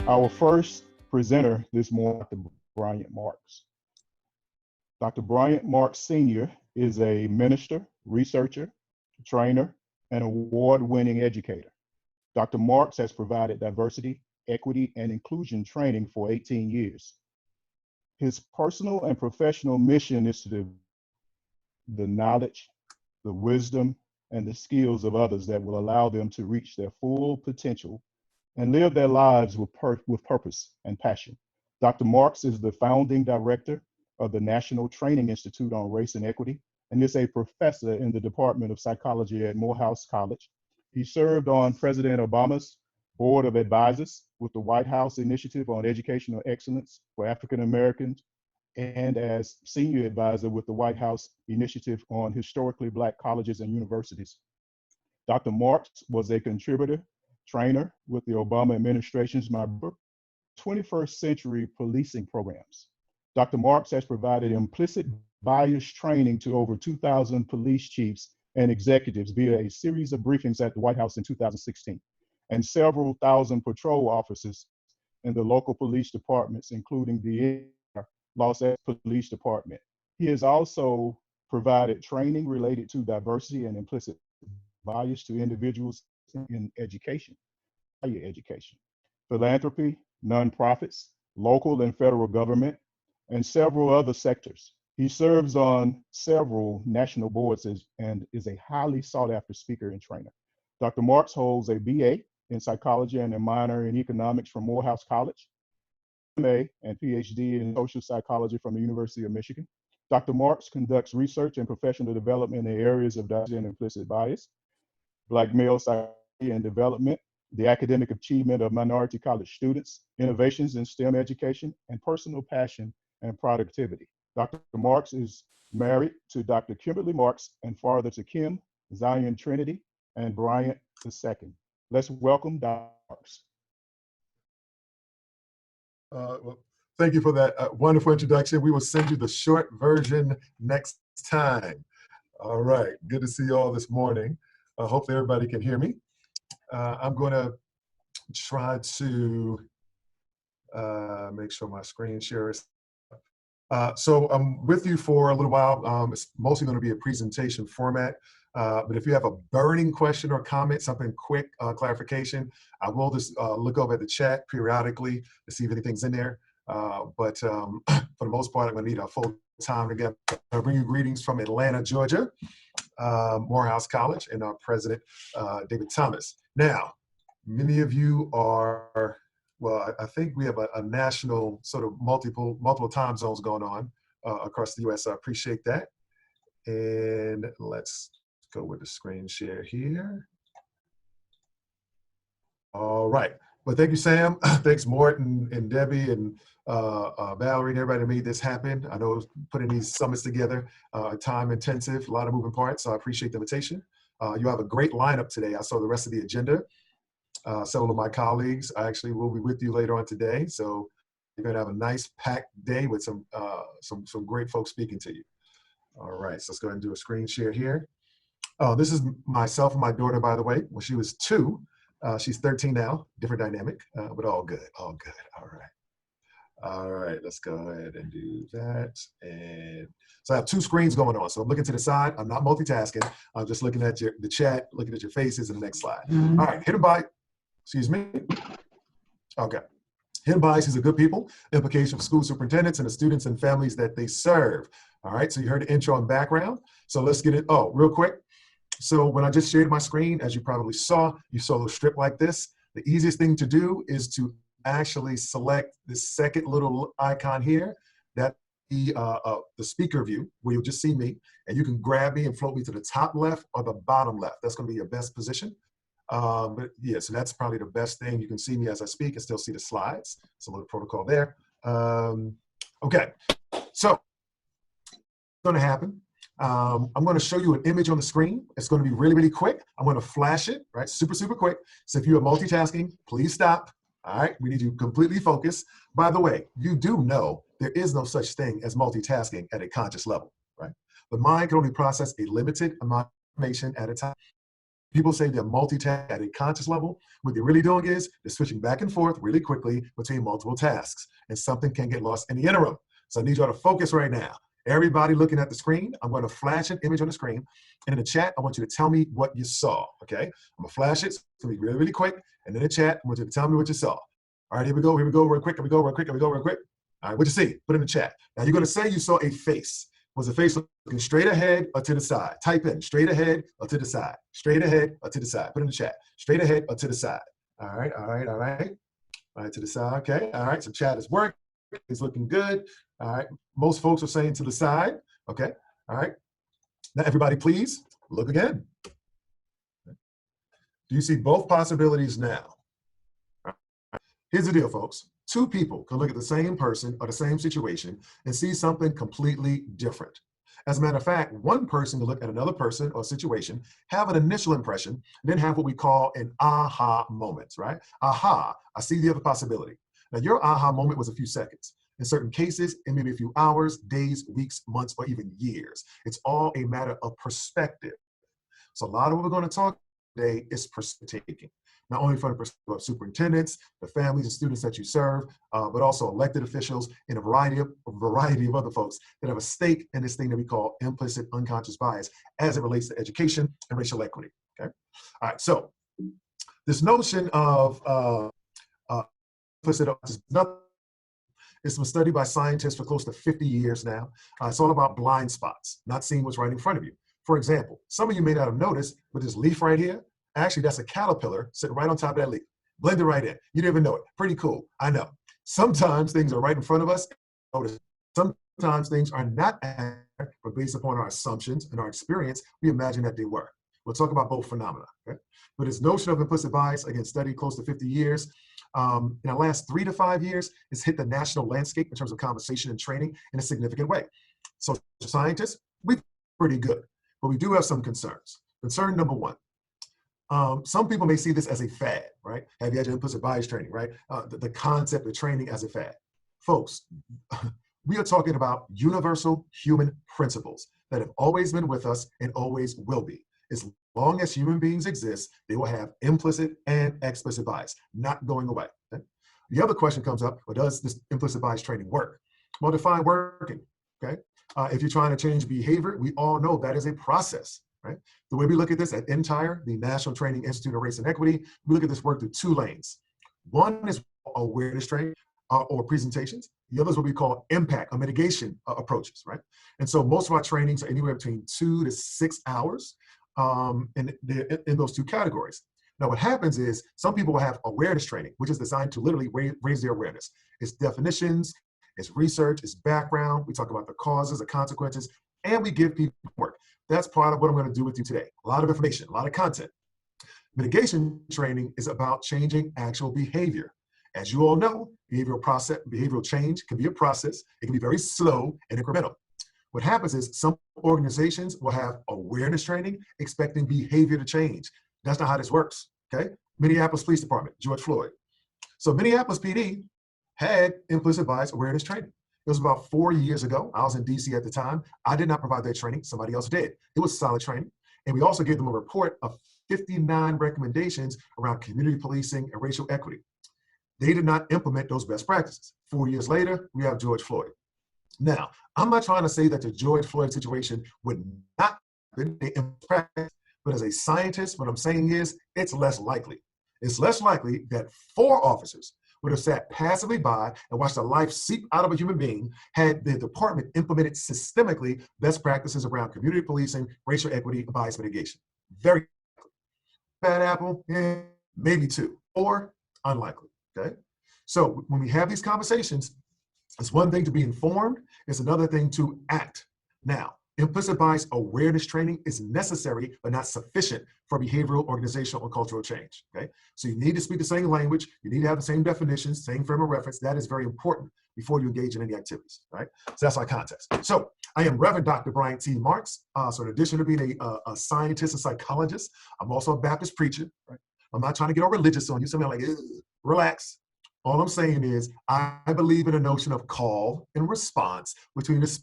Our first presenter this morning, Dr. Bryant Marks. Dr. Bryant Marks Sr. is a minister, researcher, trainer, and award-winning educator. Dr. Marks has provided diversity, equity, and inclusion training for 18 years. His personal and professional mission is to develop the knowledge, the wisdom, and the skills of others that will allow them to reach their full potential and live their lives with purpose and passion. Dr. Marks is the founding director of the National Training Institute on Race and Equity and is a professor in the Department of Psychology at Morehouse College. He served on President Obama's Board of Advisors with the White House Initiative on Educational Excellence for African Americans and as senior advisor with the White House Initiative on Historically Black Colleges and Universities. Dr. Marks was a contributor, trainer with the Obama administration's 21st Century Policing Programs. Dr. Marks has provided implicit bias training to over 2,000 police chiefs and executives via a series of briefings at the White House in 2016, and several thousand patrol officers in the local police departments, including the Los Angeles Police Department. He has also provided training related to diversity and implicit bias to individuals in education, higher education, philanthropy, nonprofits, local and federal government, and several other sectors. He serves on several national boards and is a highly sought after speaker and trainer. Dr. Marks holds a BA in psychology and a minor in economics from Morehouse College, MA and PhD in social psychology from the University of Michigan. Dr. Marks conducts research and professional development in the areas of diversity and implicit bias, Black male psychology and development, the academic achievement of minority college students, innovations in STEM education, and personal passion and productivity. Dr. Marks is married to Dr. Kimberly Marks and father to Kim, Zion Trinity, and Bryant II. Let's welcome Dr. Marks. Well, thank you for that wonderful introduction. We will send you the short version next time. All right, good to see you all this morning. Hopefully everybody can hear me. I'm going to try to make sure my screen share is so I'm with you for a little while. It's mostly going to be a presentation format, but if you have a burning question or comment, something quick clarification, I will just look over at the chat periodically to see if anything's in there. But for the most part, I'm going to need a full time together. I bring you greetings from Atlanta, Georgia, Morehouse College, and our president, David Thomas. Now, many of you are, well, I think we have a national sort of multiple time zones going on across the U.S. So I appreciate that. And let's go with the screen share here. All right. Well, thank you, Sam. Thanks, Morton and Debbie and Valerie and everybody that made this happen. I know putting these summits together, time intensive, a lot of moving parts, so I appreciate the invitation. You have a great lineup today. I saw the rest of the agenda. Several of my colleagues actually will be with you later on today. So you're gonna have a nice packed day with some great folks speaking to you. All right, so let's go ahead and do a screen share here. This is myself and my daughter, by the way. When she was 2, she's 13 now, different dynamic, but all good, all good. All right, let's go ahead and do that. And so I have 2 screens going on. So I'm looking to the side. I'm not multitasking. I'm just looking at the chat, looking at your faces in the next slide. All right, hidden bias. Excuse me. Okay. Hidden bias is a good people. Implication for school superintendents and the students and families that they serve. All right, so you heard the intro and background. So let's get it. Oh, real quick. So when I just shared my screen, as you probably saw, you saw a little strip like this. The easiest thing to do is to actually select this second little icon here, that the speaker view, where you'll just see me, and you can grab me and float me to the top left or the bottom left. That's going to be your best position. But yeah, so that's probably the best thing. You can see me as I speak and still see the slides. It's a little protocol there. Okay, so what's going to happen? I'm going to show you an image on the screen. It's going to be really, really quick. I'm going to flash it, right? Super, super quick. So if you are multitasking, please stop. All right, we need you completely focused. By the way, you do know there is no such thing as multitasking at a conscious level, right? The mind can only process a limited amount of information at a time. People say they're multitasking at a conscious level. What they're really doing is they're switching back and forth really quickly between multiple tasks, and something can get lost in the interim. So I need y'all to focus right now. Everybody looking at the screen, I'm going to flash an image on the screen, and in the chat, I want you to tell me what you saw, okay? I'm going to flash it. It's going to be really, really quick, and in the chat, I want you to tell me what you saw. All right, here we go, real quick, here we go, real quick. All right, what you see? Put it in the chat. Now, you're going to say you saw a face. Was the face looking straight ahead or to the side? Type in straight ahead or to the side. Straight ahead or to the side. Put it in the chat. Straight ahead or to the side. All right, all right, all right. All right, to the side, okay. All right, so chat is working. It's looking good. All right, most folks are saying to the side. Okay, all right. Now, everybody, please look again. Do you see both possibilities now? Here's the deal, folks. Two people can look at the same person or the same situation and see something completely different. As a matter of fact, one person can look at another person or situation, have an initial impression, and then have what we call an aha moment, right? Aha, I see the other possibility. Now, your aha moment was a few seconds. In certain cases, it may be a few hours, days, weeks, months, or even years. It's all a matter of perspective. So a lot of what we're going to talk today is perspective taking. Not only from the perspective of superintendents, the families and students that you serve, but also elected officials and a variety of other folks that have a stake in this thing that we call implicit unconscious bias as it relates to education and racial equity. Okay, all right. So this notion of implicit is nothing. It's been studied by scientists for close to 50 years now. It's all about blind spots, not seeing what's right in front of you. For example, some of you may not have noticed, but this leaf right here, actually, that's a caterpillar sitting right on top of that leaf. Blend it right in. You didn't even know it. Pretty cool. I know. Sometimes things are right in front of us. Sometimes things are not accurate, but based upon our assumptions and our experience, we imagine that they were. We'll talk about both phenomena. Okay? But this notion of implicit bias, again, studied close to 50 years. In the last 3 to 5 years, it's hit the national landscape in terms of conversation and training in a significant way. So scientists, we're pretty good, but we do have some concerns. Concern number one. Some people may see this as a fad, right? Have you had your implicit bias training, right? The concept of training as a fad. Folks, we are talking about universal human principles that have always been with us and always will be. As long as human beings exist, they will have implicit and explicit bias, not going away. Okay? The other question comes up, well, does this implicit bias training work? Well, define working, okay? If you're trying to change behavior, we all know that is a process. Right? The way we look at this at NTIRE, the National Training Institute of Race and Equity, we look at this work through 2 lanes. One is awareness training or presentations. The other is what we call impact or mitigation approaches, right? And so most of our trainings are anywhere between 2 to 6 hours in those 2 categories. Now, what happens is some people will have awareness training, which is designed to literally raise their awareness. It's definitions, it's research, it's background. We talk about the causes, the consequences, and we give people work. That's part of what I'm going to do with you today. A lot of information, a lot of content. Mitigation training is about changing actual behavior. As you all know, behavioral change can be a process. It can be very slow and incremental. What happens is some organizations will have awareness training expecting behavior to change. That's not how this works, okay? Minneapolis Police Department, George Floyd. So Minneapolis PD had implicit bias awareness training. It was about 4 years ago. I was in DC at the time. I did not provide that training. Somebody else did. It was solid training. And we also gave them a report of 59 recommendations around community policing and racial equity. They did not implement those best practices. 4 years later, we have George Floyd. Now, I'm not trying to say that the George Floyd situation would not happen in practice, but as a scientist, what I'm saying is it's less likely. It's less likely that 4 officers would have sat passively by and watched the life seep out of a human being had the department implemented systemically best practices around community policing, racial equity, and bias mitigation. Very likely. Bad apple, maybe 2, or unlikely, okay? So when we have these conversations, it's one thing to be informed, it's another thing to act. Now, implicit bias awareness training is necessary, but not sufficient for behavioral, organizational, or cultural change, okay? So you need to speak the same language, you need to have the same definitions, same frame of reference. That is very important before you engage in any activities, right? So that's our context. So I am Reverend Dr. Bryant T. Marks. So in addition to being a scientist and psychologist, I'm also a Baptist preacher, right? I'm not trying to get all religious on you, something like, relax. All I'm saying is I believe in a notion of call and response between the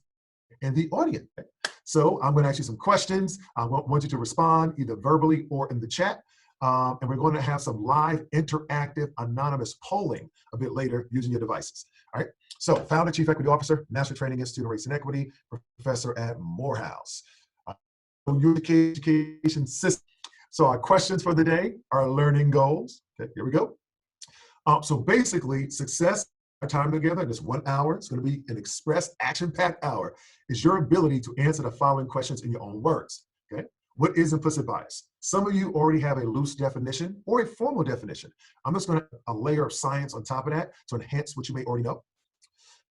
and the audience. So I'm going to ask you some questions. I want you to respond either verbally or in the chat. And we're going to have some live, interactive, anonymous polling a bit later using your devices. All right. So, founder, chief equity officer, National Training Institute of Race and Equity, professor at Morehouse. Your education system. So, our questions for the day are learning goals. Okay, here we go. So, basically, success. Our time together in this 1 hour, it's going to be an express, action-packed hour, is your ability to answer the following questions in your own words. Okay. What is implicit bias? Some of you already have a loose definition or a formal definition. I'm just going to a layer of science on top of that to enhance what you may already know.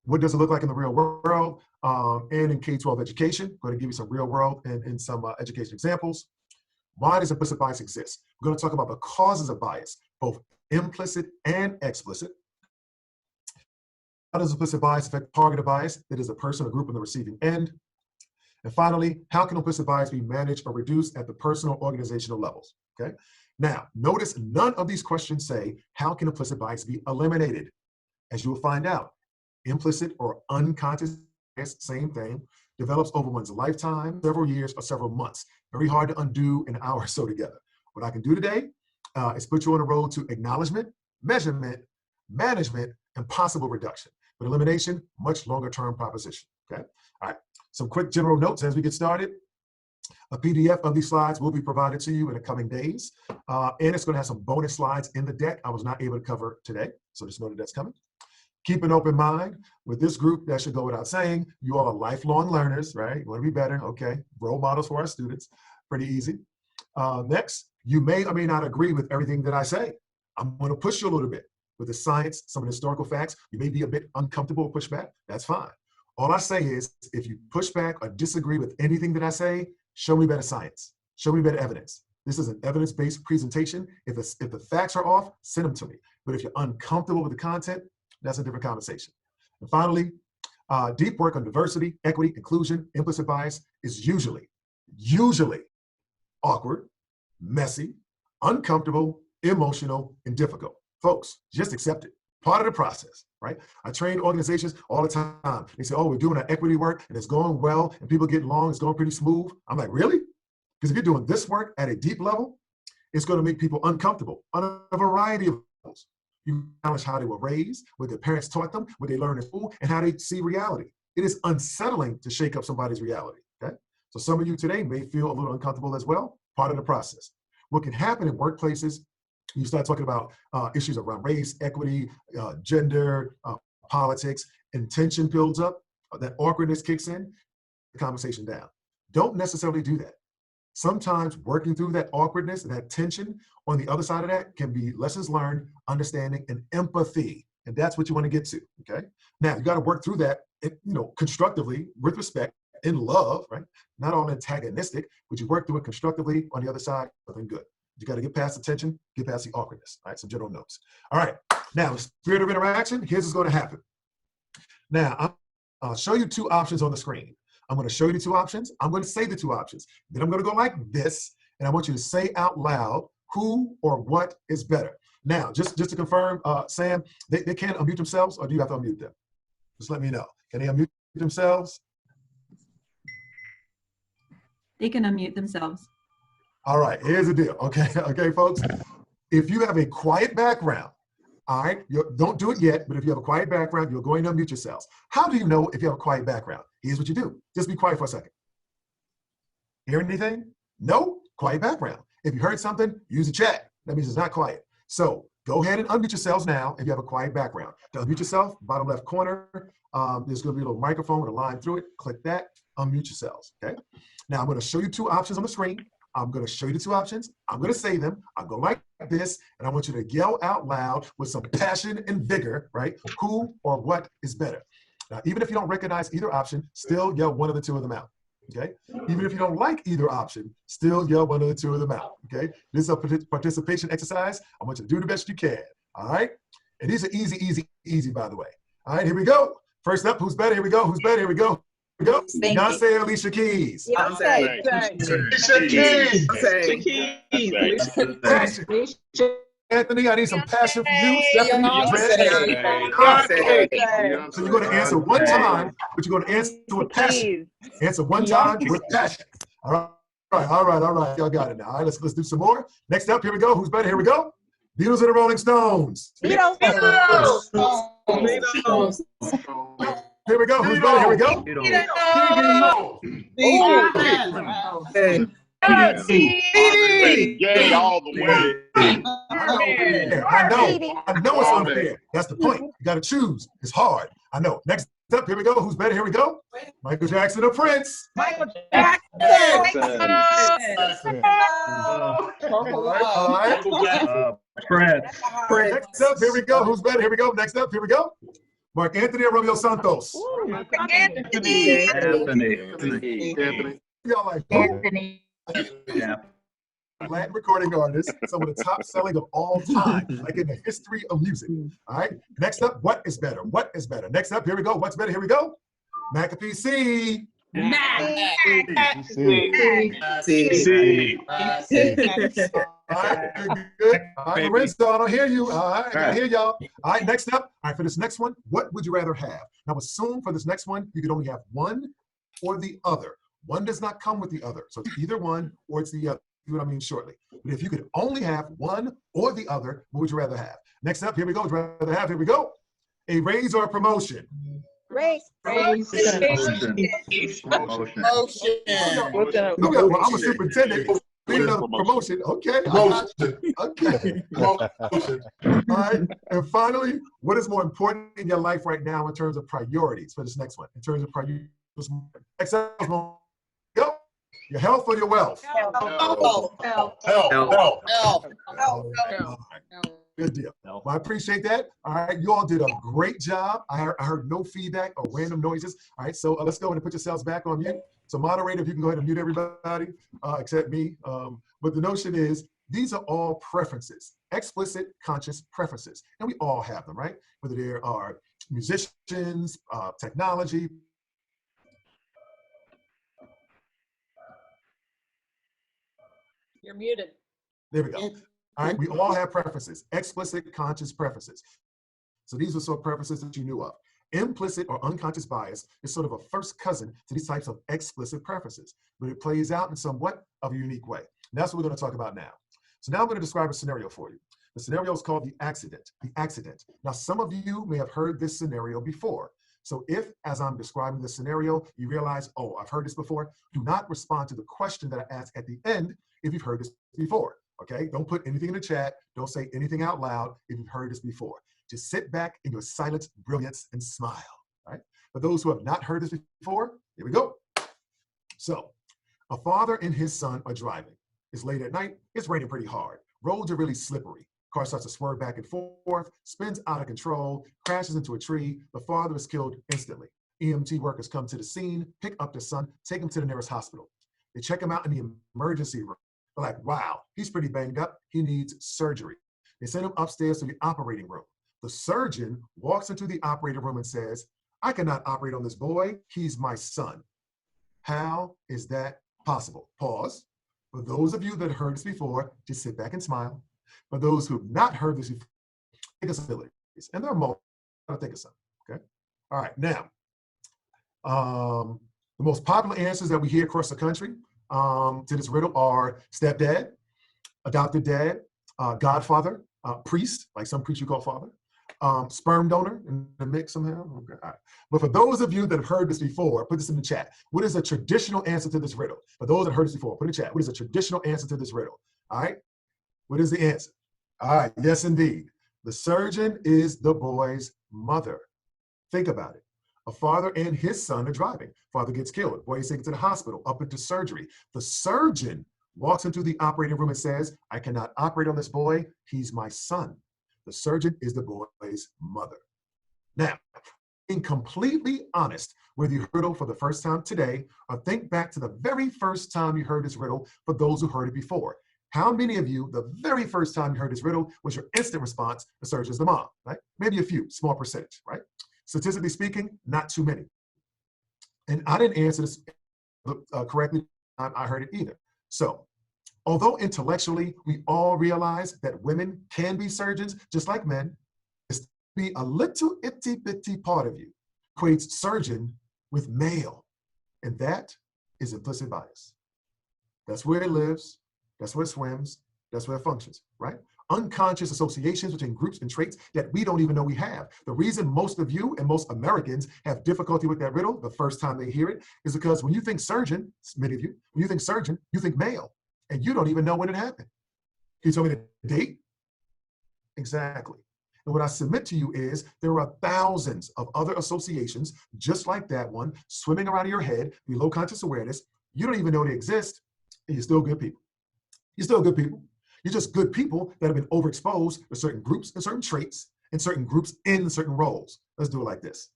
What does it look like in the real world and in K-12 education? I'm going to give you some real world and some education examples. Why does implicit bias exist? We're going to talk about the causes of bias, both implicit and explicit. How does implicit bias affect targeted bias? That is a person or group on the receiving end. And finally, how can implicit bias be managed or reduced at the personal organizational levels? Okay. Now, notice none of these questions say, how can implicit bias be eliminated? As you will find out, implicit or unconscious bias, same thing, develops over one's lifetime, several years, or several months. Very hard to undo in an hour or so together. What I can do today is put you on a road to acknowledgement, measurement, management, and possible reduction. But elimination, much longer term proposition. Okay. All right. Some quick general notes as we get started. A PDF of these slides will be provided to you in the coming days. And it's going to have some bonus slides in the deck I was not able to cover today. So just know that that's coming. Keep an open mind. With this group, that should go without saying, you all are lifelong learners, right? You want to be better. Okay. Role models for our students. Pretty easy. Next, you may or may not agree with everything that I say. I'm going to push you a little bit. With the science, some of the historical facts, you may be a bit uncomfortable with pushback. That's fine. All I say is, if you push back or disagree with anything that I say, show me better science. Show me better evidence. This is an evidence-based presentation. If the facts are off, send them to me. But if you're uncomfortable with the content, that's a different conversation. And finally, deep work on diversity, equity, inclusion, implicit bias is usually awkward, messy, uncomfortable, emotional, and difficult. Folks, just accept it. Part of the process, right? I train organizations all the time. They say, oh, we're doing our equity work and it's going well and people get along, it's going pretty smooth. I'm like, really? Because if you're doing this work at a deep level, it's going to make people uncomfortable on a variety of levels. You challenge how they were raised, what their parents taught them, what they learned in school, and how they see reality. It is unsettling to shake up somebody's reality, okay? So some of you today may feel a little uncomfortable as well, part of the process. What can happen in workplaces, you start talking about issues around race, equity, gender, politics, and tension builds up, that awkwardness kicks in, the conversation down. Don't necessarily do that. Sometimes working through that awkwardness and that tension on the other side of that can be lessons learned, understanding, and empathy. And that's what you want to get to, okay? Now, you got to work through that, constructively, with respect, in love, right? Not all antagonistic, but you work through it constructively on the other side, something good. You got to get past the tension, get past the awkwardness. All right, some general notes. All right, now, spirit of interaction, here's what's going to happen. Now, I'll show you two options on the screen. I'm going to show you the two options. I'm going to say the two options. Then I'm going to go like this, and I want you to say out loud who or what is better. Now, just to confirm, Sam, they can't unmute themselves, or do you have to unmute them? Just let me know. Can they unmute themselves? They can unmute themselves. All right, here's the deal, okay, folks? If you have a quiet background, all right, don't do it yet, but if you have a quiet background, you're going to unmute yourselves. How do you know if you have a quiet background? Here's what you do. Just be quiet for a second. Hear anything? No? Quiet background. If you heard something, use the chat. That means it's not quiet. So go ahead and unmute yourselves now if you have a quiet background. To unmute yourself, bottom left corner, there's going to be a little microphone with a line through it. Click that, unmute yourselves, okay? Now I'm going to show you two options on the screen. I'm going to show you the two options. I'm going to say them. I'm going like this, and I want you to yell out loud with some passion and vigor, right? Who or what is better? Now, even if you don't recognize either option, still yell one of the two of them out, okay? Even if you don't like either option, still yell one of the two of them out, okay? This is a participation exercise. I want you to do the best you can, all right? And these are easy, by the way. All right, here we go. First up, who's better? Here we go. Who's better? Here we go. Here we go. Beyonce, Alicia Keys. Alicia Keys. Anthony, I need some passion from you. Stephanie, so you're going to answer one time, but you're going to answer with passion. Answer one time with passion. All right. Y'all got it now. All right, let's do some more. Next up, here we go. Who's better? Here we go. Beatles and the Rolling Stones. Beatles. Here we go. Who's better? Here we go. Gay all the way. I know it's unfair. That's the point. You got to choose. It's hard. I know. Next up, here we go. Who's better? Here we go. Michael Jackson or Prince? Michael Jackson. All right. Prince. Next up, here we go. Who's better? Here we go. Next up, here we go. Mark Anthony or Romeo Santos? Anthony. Y'all like Anthony. Yeah. Latin recording artists, some of the top selling of all time, like in the history of music. All right. Next up, what is better? What is better? Next up, here we go. What's better? Here we go. McAfee C. All right, good. All right, Lorenzo, I don't hear you. All right, I hear y'all. All right, next up. All right, for this next one, what would you rather have? Now, assume for this next one, you could only have one or the other. One does not come with the other. So it's either one or it's the other. You know what I mean shortly. But if you could only have one or the other, what would you rather have? Next up, here we go. Would you rather have? Here we go. A raise or a promotion? Raise. Promotion. Well, I'm a superintendent. Need another promotion. Okay. Okay. All right. And finally, what is more important in your life right now in terms of priorities for this next one? In terms of priorities. Next up, go. Your health or your wealth? Health. Good deal. Well, I appreciate that. All right, you all did a great job. I heard no feedback or random noises. All right, so let's go ahead and put yourselves back on mute. So moderator, if you can go ahead and mute everybody except me. But the notion is these are all preferences, explicit conscious preferences. And we all have them, right? Whether they are musicians, technology. You're muted. There we go. All right, we all have preferences, explicit conscious preferences. So these are sort of preferences that you knew of. Implicit or unconscious bias is sort of a first cousin to these types of explicit preferences, but it plays out in somewhat of a unique way. And that's what we're going to talk about now. So now I'm going to describe a scenario for you. The scenario is called the accident. Now, some of you may have heard this scenario before. So if, as I'm describing the scenario, you realize, oh, I've heard this before, do not respond to the question that I ask at the end if you've heard this before. Okay, don't put anything in the chat. Don't say anything out loud if you've heard this before. Just sit back in your silent brilliance and smile, right? For those who have not heard this before, here we go. So, a father and his son are driving. It's late at night. It's raining pretty hard. Roads are really slippery. Car starts to swerve back and forth, spins out of control, crashes into a tree. The father is killed instantly. EMT workers come to the scene, pick up the son, take him to the nearest hospital. They check him out in the emergency room. They're like, wow, he's pretty banged up. He needs surgery. They send him upstairs to the operating room. The surgeon walks into the operating room and says, I cannot operate on this boy. He's my son. How is that possible? Pause. For those of you that heard this before, just sit back and smile. For those who have not heard this before, think of some abilities. And there are multiple. I'll think of some. Okay. All right. Now, the most popular answers that we hear across the country to this riddle are stepdad, adopted dad, godfather, priest, like some priests you call father, sperm donor in the mix somehow. Okay. All right. But for those of you that have heard this before, put this in the chat. What is a traditional answer to this riddle? For those that heard this before, put in the chat. What is a traditional answer to this riddle? All right. What is the answer? All right. Yes, indeed. The surgeon is the boy's mother. Think about it. A father and his son are driving. Father gets killed. Boy is taken to the hospital, up into surgery. The surgeon walks into the operating room and says, I cannot operate on this boy. He's my son. The surgeon is the boy's mother. Now, being completely honest with your riddle for the first time today, or think back to the very first time you heard this riddle for those who heard it before. How many of you, the very first time you heard this riddle, was your instant response, the surgeon's the mom, right? Maybe a few, small percentage, right? Statistically speaking, not too many. And I didn't answer this correctly. I heard it either. So Although intellectually we all realize that women can be surgeons just like men, it's be a little itty bitty part of you equates surgeon with male, and that is implicit bias. That's where it lives, that's where it swims, that's where it functions, right? Unconscious associations between groups and traits that we don't even know we have. The reason most of you and most Americans have difficulty with that riddle the first time they hear it is because when you think surgeon, many of you, when you think surgeon, you think male, and you don't even know when it happened. Can you tell me the date? Exactly. And what I submit to you is there are thousands of other associations just like that one swimming around in your head below conscious awareness. You don't even know they exist, and you're still good people. You're still good people. You're just good people that have been overexposed to certain groups and certain traits and certain groups in certain roles. Let's do it like this.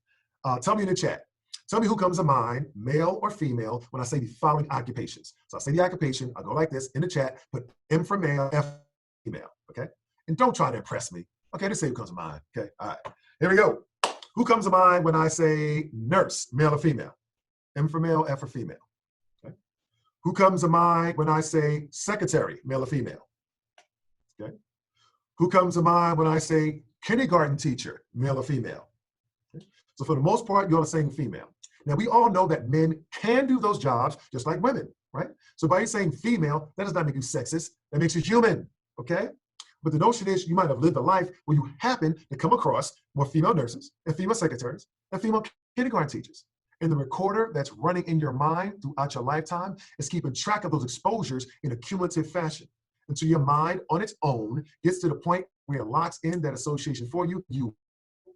Tell me in the chat. Tell me who comes to mind, male or female, when I say the following occupations. So I say the occupation, I go like this in the chat, put M for male, F for female, okay? And don't try to impress me. Okay, let's say who comes to mind, okay? All right, here we go. Who comes to mind when I say nurse, male or female? M for male, F for female, okay? Who comes to mind when I say secretary, male or female? Okay. Who comes to mind when I say kindergarten teacher, male or female? Okay. So for the most part, you're saying female. Now we all know that men can do those jobs just like women, right? So by you saying female, that does not make you sexist. That makes you human, okay? But the notion is you might have lived a life where you happen to come across more female nurses and female secretaries and female kindergarten teachers. And the recorder that's running in your mind throughout your lifetime is keeping track of those exposures in a cumulative fashion. Until your mind on its own gets to the point where it locks in that association for you, you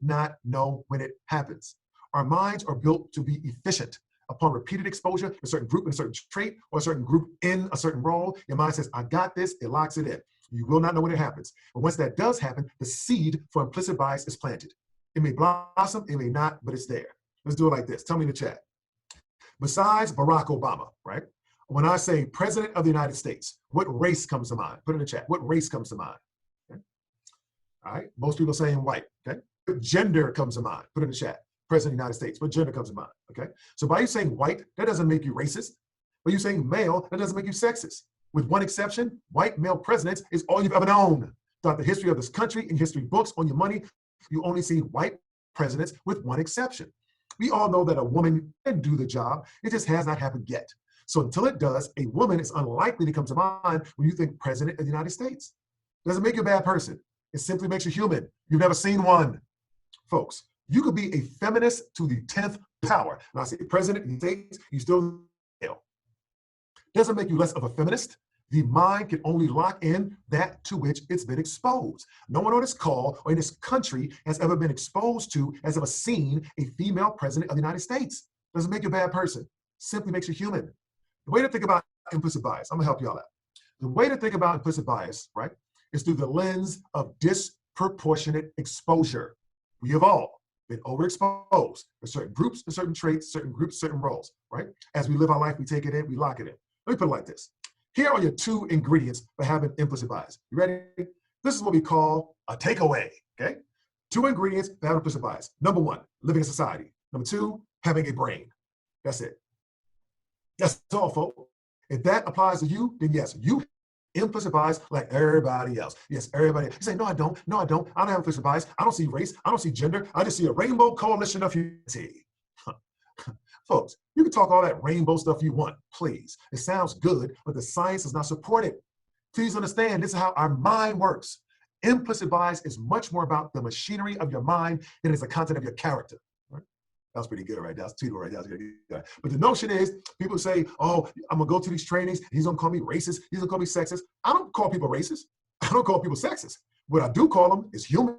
not know when it happens. Our minds are built to be efficient. Upon repeated exposure to a certain group in a certain trait or a certain group in a certain role, your mind says, I got this, it locks it in. You will not know when it happens. But once that does happen, the seed for implicit bias is planted. It may blossom, it may not, but it's there. Let's do it like this. Tell me in the chat. Besides Barack Obama, right? When I say President of the United States, what race comes to mind? Put it in the chat. What race comes to mind? Okay. All right. Most people are saying white. Okay. What gender comes to mind? Put it in the chat. President of the United States. What gender comes to mind? Okay. So by you saying white, that doesn't make you racist. By you saying male, that doesn't make you sexist. With one exception, white male presidents is all you've ever known. Throughout the history of this country, in history books, on your money, you only see white presidents with one exception. We all know that a woman can do the job. It just has not happened yet. So until it does, a woman is unlikely to come to mind when you think President of the United States. Doesn't make you a bad person. It simply makes you human. You've never seen one. Folks, you could be a feminist to the 10th power. And I say President of the United States, you still fail. Doesn't make you less of a feminist. The mind can only lock in that to which it's been exposed. No one on this call or in this country has ever been exposed to, has ever seen a female president of the United States. Doesn't make you a bad person. Simply makes you human. The way to think about implicit bias, I'm gonna help you all out. The way to think about implicit bias, right, is through the lens of disproportionate exposure. We have all been overexposed to certain groups, to certain traits, certain groups, certain roles, right? As we live our life, we take it in, we lock it in. Let me put it like this. Here are your two ingredients for having implicit bias. You ready? This is what we call a takeaway, okay? Two ingredients for having implicit bias. Number one, living in society. Number two, having a brain. That's it. That's all, folks. If that applies to you, then yes, you implicit bias like everybody else. Yes, everybody. You say, no, I don't. No, I don't. I don't have implicit bias. I don't see race. I don't see gender. I just see a rainbow coalition of humanity. Folks, you can talk all that rainbow stuff you want, please. It sounds good, but the science does not support it. Please understand, this is how our mind works. Implicit bias is much more about the machinery of your mind than it is the content of your character. Right? That was pretty good right there. That's Tito right there. But the notion is, people say, oh, I'm going to go to these trainings. He's going to call me racist. He's going to call me sexist. I don't call people racist. I don't call people sexist. What I do call them is human.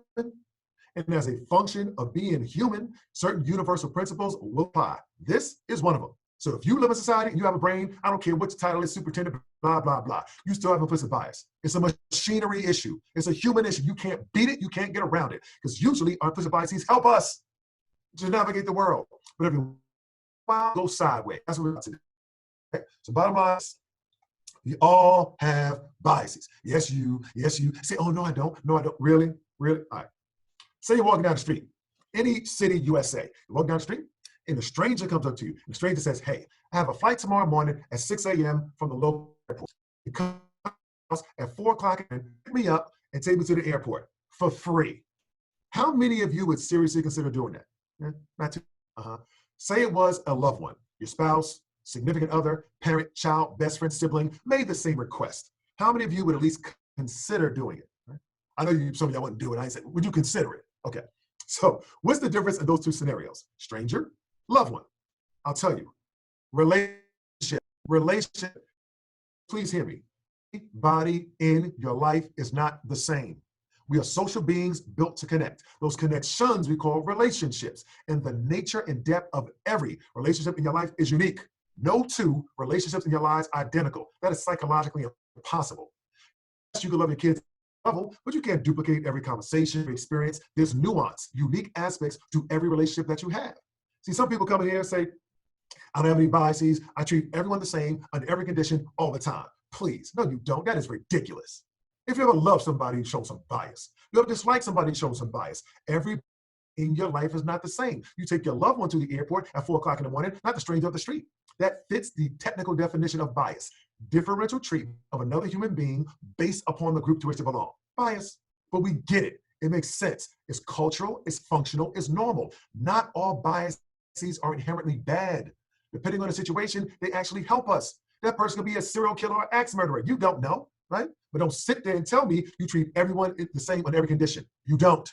And as a function of being human, certain universal principles will apply. This is one of them. So if you live in society and you have a brain, I don't care what your title is, superintendent, blah, blah, blah. You still have implicit bias. It's a machinery issue. It's a human issue. You can't beat it. You can't get around it. Because usually our implicit biases help us to navigate the world. But every while, go sideways. That's what we're about to do. Okay? So bottom line is, we all have biases. Yes, you. Say, oh, no, I don't. No, I don't. Really? Really? All right. Say you're walking down the street, any city, USA. You walk down the street, and a stranger comes up to you. And the stranger says, hey, I have a flight tomorrow morning at 6 a.m. from the local airport. You come house at 4 o'clock and pick me up and take me to the airport for free. How many of you would seriously consider doing that? Not too. Say it was a loved one, your spouse, significant other, parent, child, best friend, sibling, made the same request. How many of you would at least consider doing it? Right? I know some of y'all wouldn't do it. I said, would you consider it? Okay. So what's the difference in those two scenarios? Stranger, loved one. I'll tell you. Relationship. Please hear me. Everybody in your life is not the same. We are social beings built to connect. Those connections we call relationships. And the nature and depth of every relationship in your life is unique. No two relationships in your lives are identical. That is psychologically impossible. You can love your kids level, but you can't duplicate every conversation, every experience. There's nuance, unique aspects to every relationship that you have. See, some people come in here and say, I don't have any biases. I treat everyone the same under every condition all the time. Please, no, you don't. That is ridiculous. If you ever love somebody, you show some bias. You ever dislike somebody, you show some bias. Every in your life is not the same. You take your loved one to the airport at 4 o'clock in the morning, not the stranger up the street. That fits the technical definition of bias. Differential treatment of another human being based upon the group to which they belong. Bias. But we get it. It makes sense. It's cultural, it's functional, it's normal. Not all biases are inherently bad. Depending on the situation, they actually help us. That person could be a serial killer or axe murderer. You don't know, right? But don't sit there and tell me you treat everyone the same on every condition. You don't,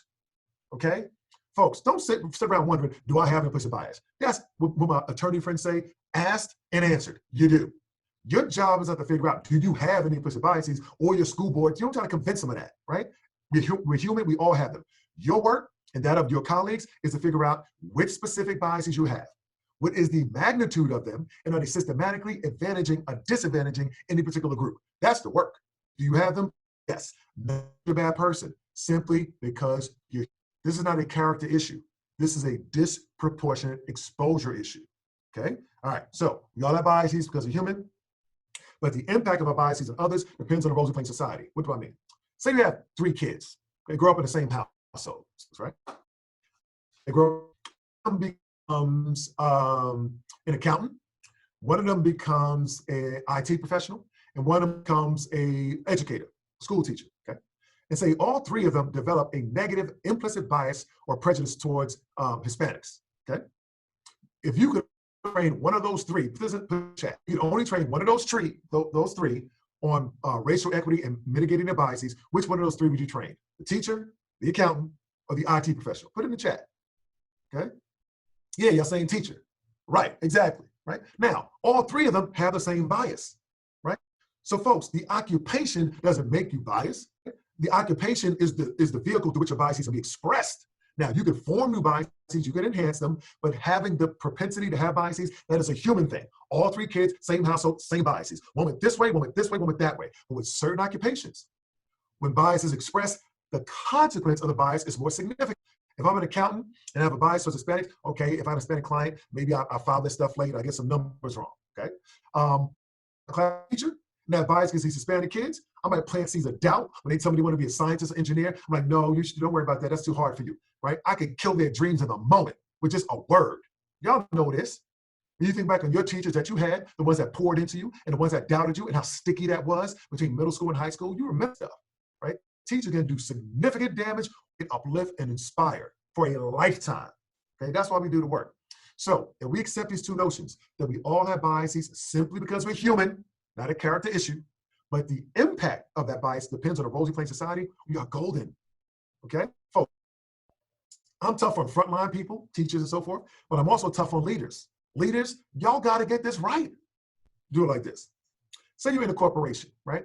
okay? Folks, don't sit around wondering, do I have an implicit bias? That's what my attorney friends say, asked and answered. You do. Your job is not to figure out, do you have any implicit biases, or your school board. You don't try to convince them of that, right? We're human, we all have them. Your work and that of your colleagues is to figure out which specific biases you have. What is the magnitude of them, and are they systematically advantaging or disadvantaging any particular group? That's the work. Do you have them? Yes. Not a bad person, simply because this is not a character issue. This is a disproportionate exposure issue, okay? All right, so we all have biases because we're human, but the impact of our biases on others depends on the roles we play in society. What do I mean? Say you have 3 kids. They grow up in the same household, right? They grow up, becomes an accountant. One of them becomes an IT professional, and one of them becomes an educator, school teacher, okay? And say all 3 of them develop a negative implicit bias or prejudice towards Hispanics, okay? If you could train one of those 3, you'd only train one of those 3 on racial equity and mitigating their biases, which one of those 3 would you train? The teacher, the accountant, or the IT professional? Put it in the chat, okay? Yeah, you're saying teacher. Right, exactly, right? Now, all 3 of them have the same bias, right? So folks, the occupation doesn't make you biased. The occupation is the vehicle through which your biases can be expressed. Now, you can form new biases, you can enhance them, but having the propensity to have biases, that is a human thing. All 3 kids, same household, same biases. One went this way, one went this way, one went that way. But with certain occupations, when bias is expressed, the consequence of the bias is more significant. If I'm an accountant and I have a bias towards Hispanics, okay, if I'm a Hispanic client, maybe I file this stuff late, I get some numbers wrong, okay? A class teacher, and that bias because these Hispanic kids, I might plant seeds of doubt when they tell me they want to be a scientist or engineer. I'm like, no, don't worry about that. That's too hard for you, right? I could kill their dreams in a moment with just a word. Y'all know this. When you think back on your teachers that you had, the ones that poured into you and the ones that doubted you and how sticky that was between middle school and high school, you remember stuff, right? Teachers can do significant damage and uplift and inspire for a lifetime, okay? That's why we do the work. So if we accept these 2 notions, that we all have biases simply because we're human, not a character issue, but the impact of that bias depends on the roles we play in society, we are golden, okay? Folks, I'm tough on frontline people, teachers and so forth, but I'm also tough on leaders. Leaders, y'all gotta get this right. Do it like this. Say you're in a corporation, right?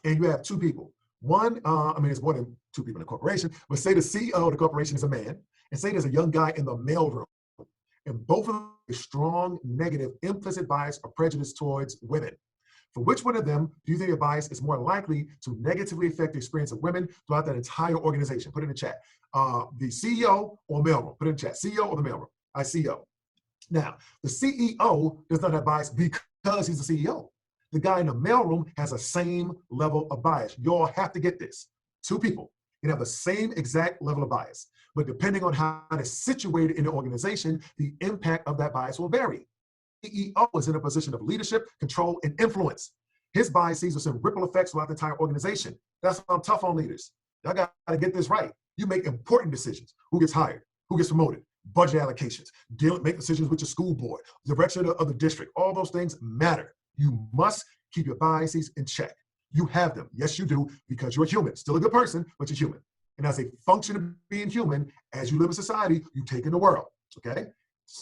And you have 2 people. One, it's more than 2 people in a corporation, but say the CEO of the corporation is a man, and say there's a young guy in the mailroom, and both of them have a strong negative implicit bias or prejudice towards women. For which one of them do you think your bias is more likely to negatively affect the experience of women throughout that entire organization? Put it in the chat. The CEO or mailroom? Put it in the chat. CEO or the mailroom? CEO. Now, the CEO does not have bias because he's the CEO. The guy in the mailroom has the same level of bias. You all have to get this. 2 people can have the same exact level of bias, but depending on how it's situated in the organization, the impact of that bias will vary. CEO is in a position of leadership, control, and influence. His biases will send ripple effects throughout the entire organization. That's why I'm tough on leaders. Y'all got to get this right. You make important decisions. Who gets hired? Who gets promoted? Budget allocations. Make decisions with your school board, direction of the district. All those things matter. You must keep your biases in check. You have them. Yes, you do, because you're human. Still a good person, but you're human. And as a function of being human, as you live in society, you take in the world, okay?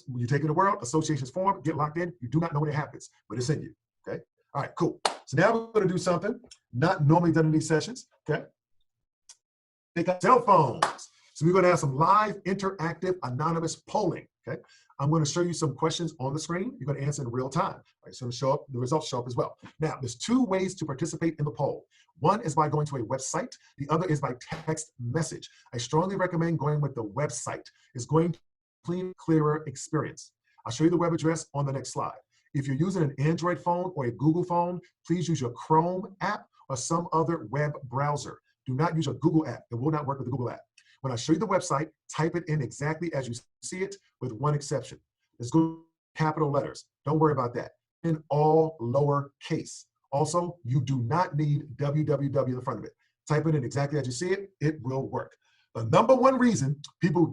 When you take in the world, associations form, get locked in. You do not know when it happens, but it's in you, okay? All right, cool. So now we're going to do something not normally done in these sessions, okay? Take out cell phones. So we're going to have some live, interactive, anonymous polling, okay? I'm going to show you some questions on the screen. You're going to answer in real time. Right? So show up, the results show up as well. Now, there's two ways to participate in the poll. One is by going to a website. The other is by text message. I strongly recommend going with the website. It's going to clean, clearer experience. I'll show you the web address on the next slide. If you're using an Android phone or a Google phone, please use your Chrome app or some other web browser. Do not use a Google app. It will not work with the Google app. When I show you the website, type it in exactly as you see it, with one exception. It's going to capital letters. Don't worry about that. In all lowercase. Also, you do not need www in front of it. Type it in exactly as you see it. It will work. The number one reason people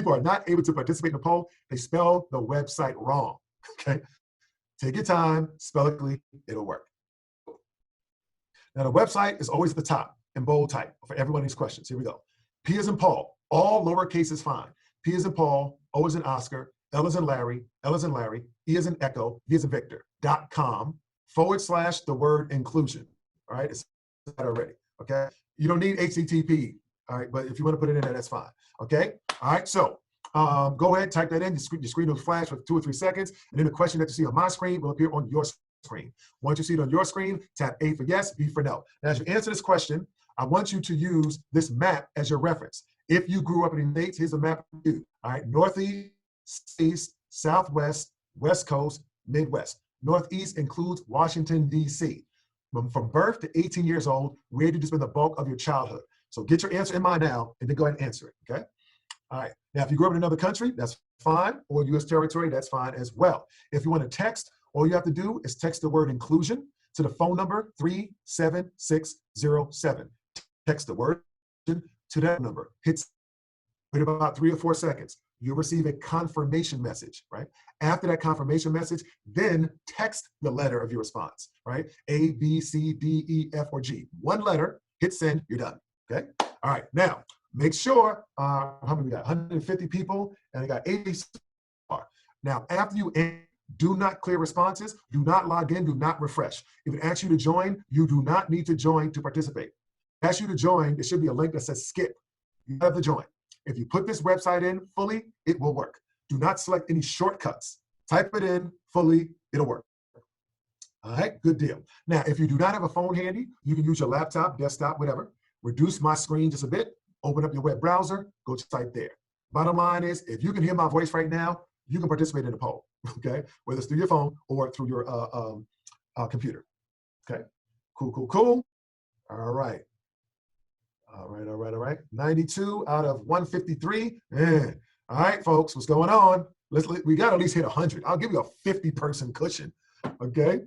are not able to participate in the poll, they spell the website wrong. Okay? Take your time, spell it correctly, it'll work. Now, the website is always at the top in bold type for every one of these questions. Here we go. P as in Paul, all lowercase is fine. P as in Paul, O as in Oscar, L as in Larry, L as in Larry, E as in Echo, V as in Victor, .com / the word inclusion. All right, it's already, okay? You don't need HTTP, all right, but if you want to put it in there, that's fine, okay? All right, so go ahead, type that in. Your screen will flash for 2 or 3 seconds, and then the question that you see on my screen will appear on your screen. Once you see it on your screen, tap A for yes, B for no. Now, as you answer this question, I want you to use this map as your reference. If you grew up in the States, here's a map for you. All right, Northeast, East, Southwest, West Coast, Midwest. Northeast includes Washington, D.C. From birth to 18 years old, where did you spend the bulk of your childhood? So get your answer in mind now, and then go ahead and answer it, okay? All right, now if you grew up in another country, that's fine, or U.S. territory, that's fine as well. If you want to text, all you have to do is text the word inclusion to the phone number 37607. Text the word to that number. Wait about 3 or 4 seconds. You'll receive a confirmation message, right? After that confirmation message, then text the letter of your response, right? A, B, C, D, E, F, or G. One letter, hit send, you're done, okay? All right, now, make sure, how many we got? 150 people, and I got 80 so far. Now, after you do not clear responses, do not log in, do not refresh. If it asks you to join, you do not need to join to participate. Ask you to join, there should be a link that says skip. You have to join. If you put this website in fully, it will work. Do not select any shortcuts. Type it in fully, it'll work. All right, good deal. Now, if you do not have a phone handy, you can use your laptop, desktop, whatever. Reduce my screen just a bit, open up your web browser, go to site there. Bottom line is, if you can hear my voice right now, you can participate in the poll, okay? Whether it's through your phone or through your computer, okay? Cool, cool, cool. All right. All right. 92 out of 153. Man. All right, folks, what's going on? We got to at least hit 100. I'll give you a 50-person cushion, okay?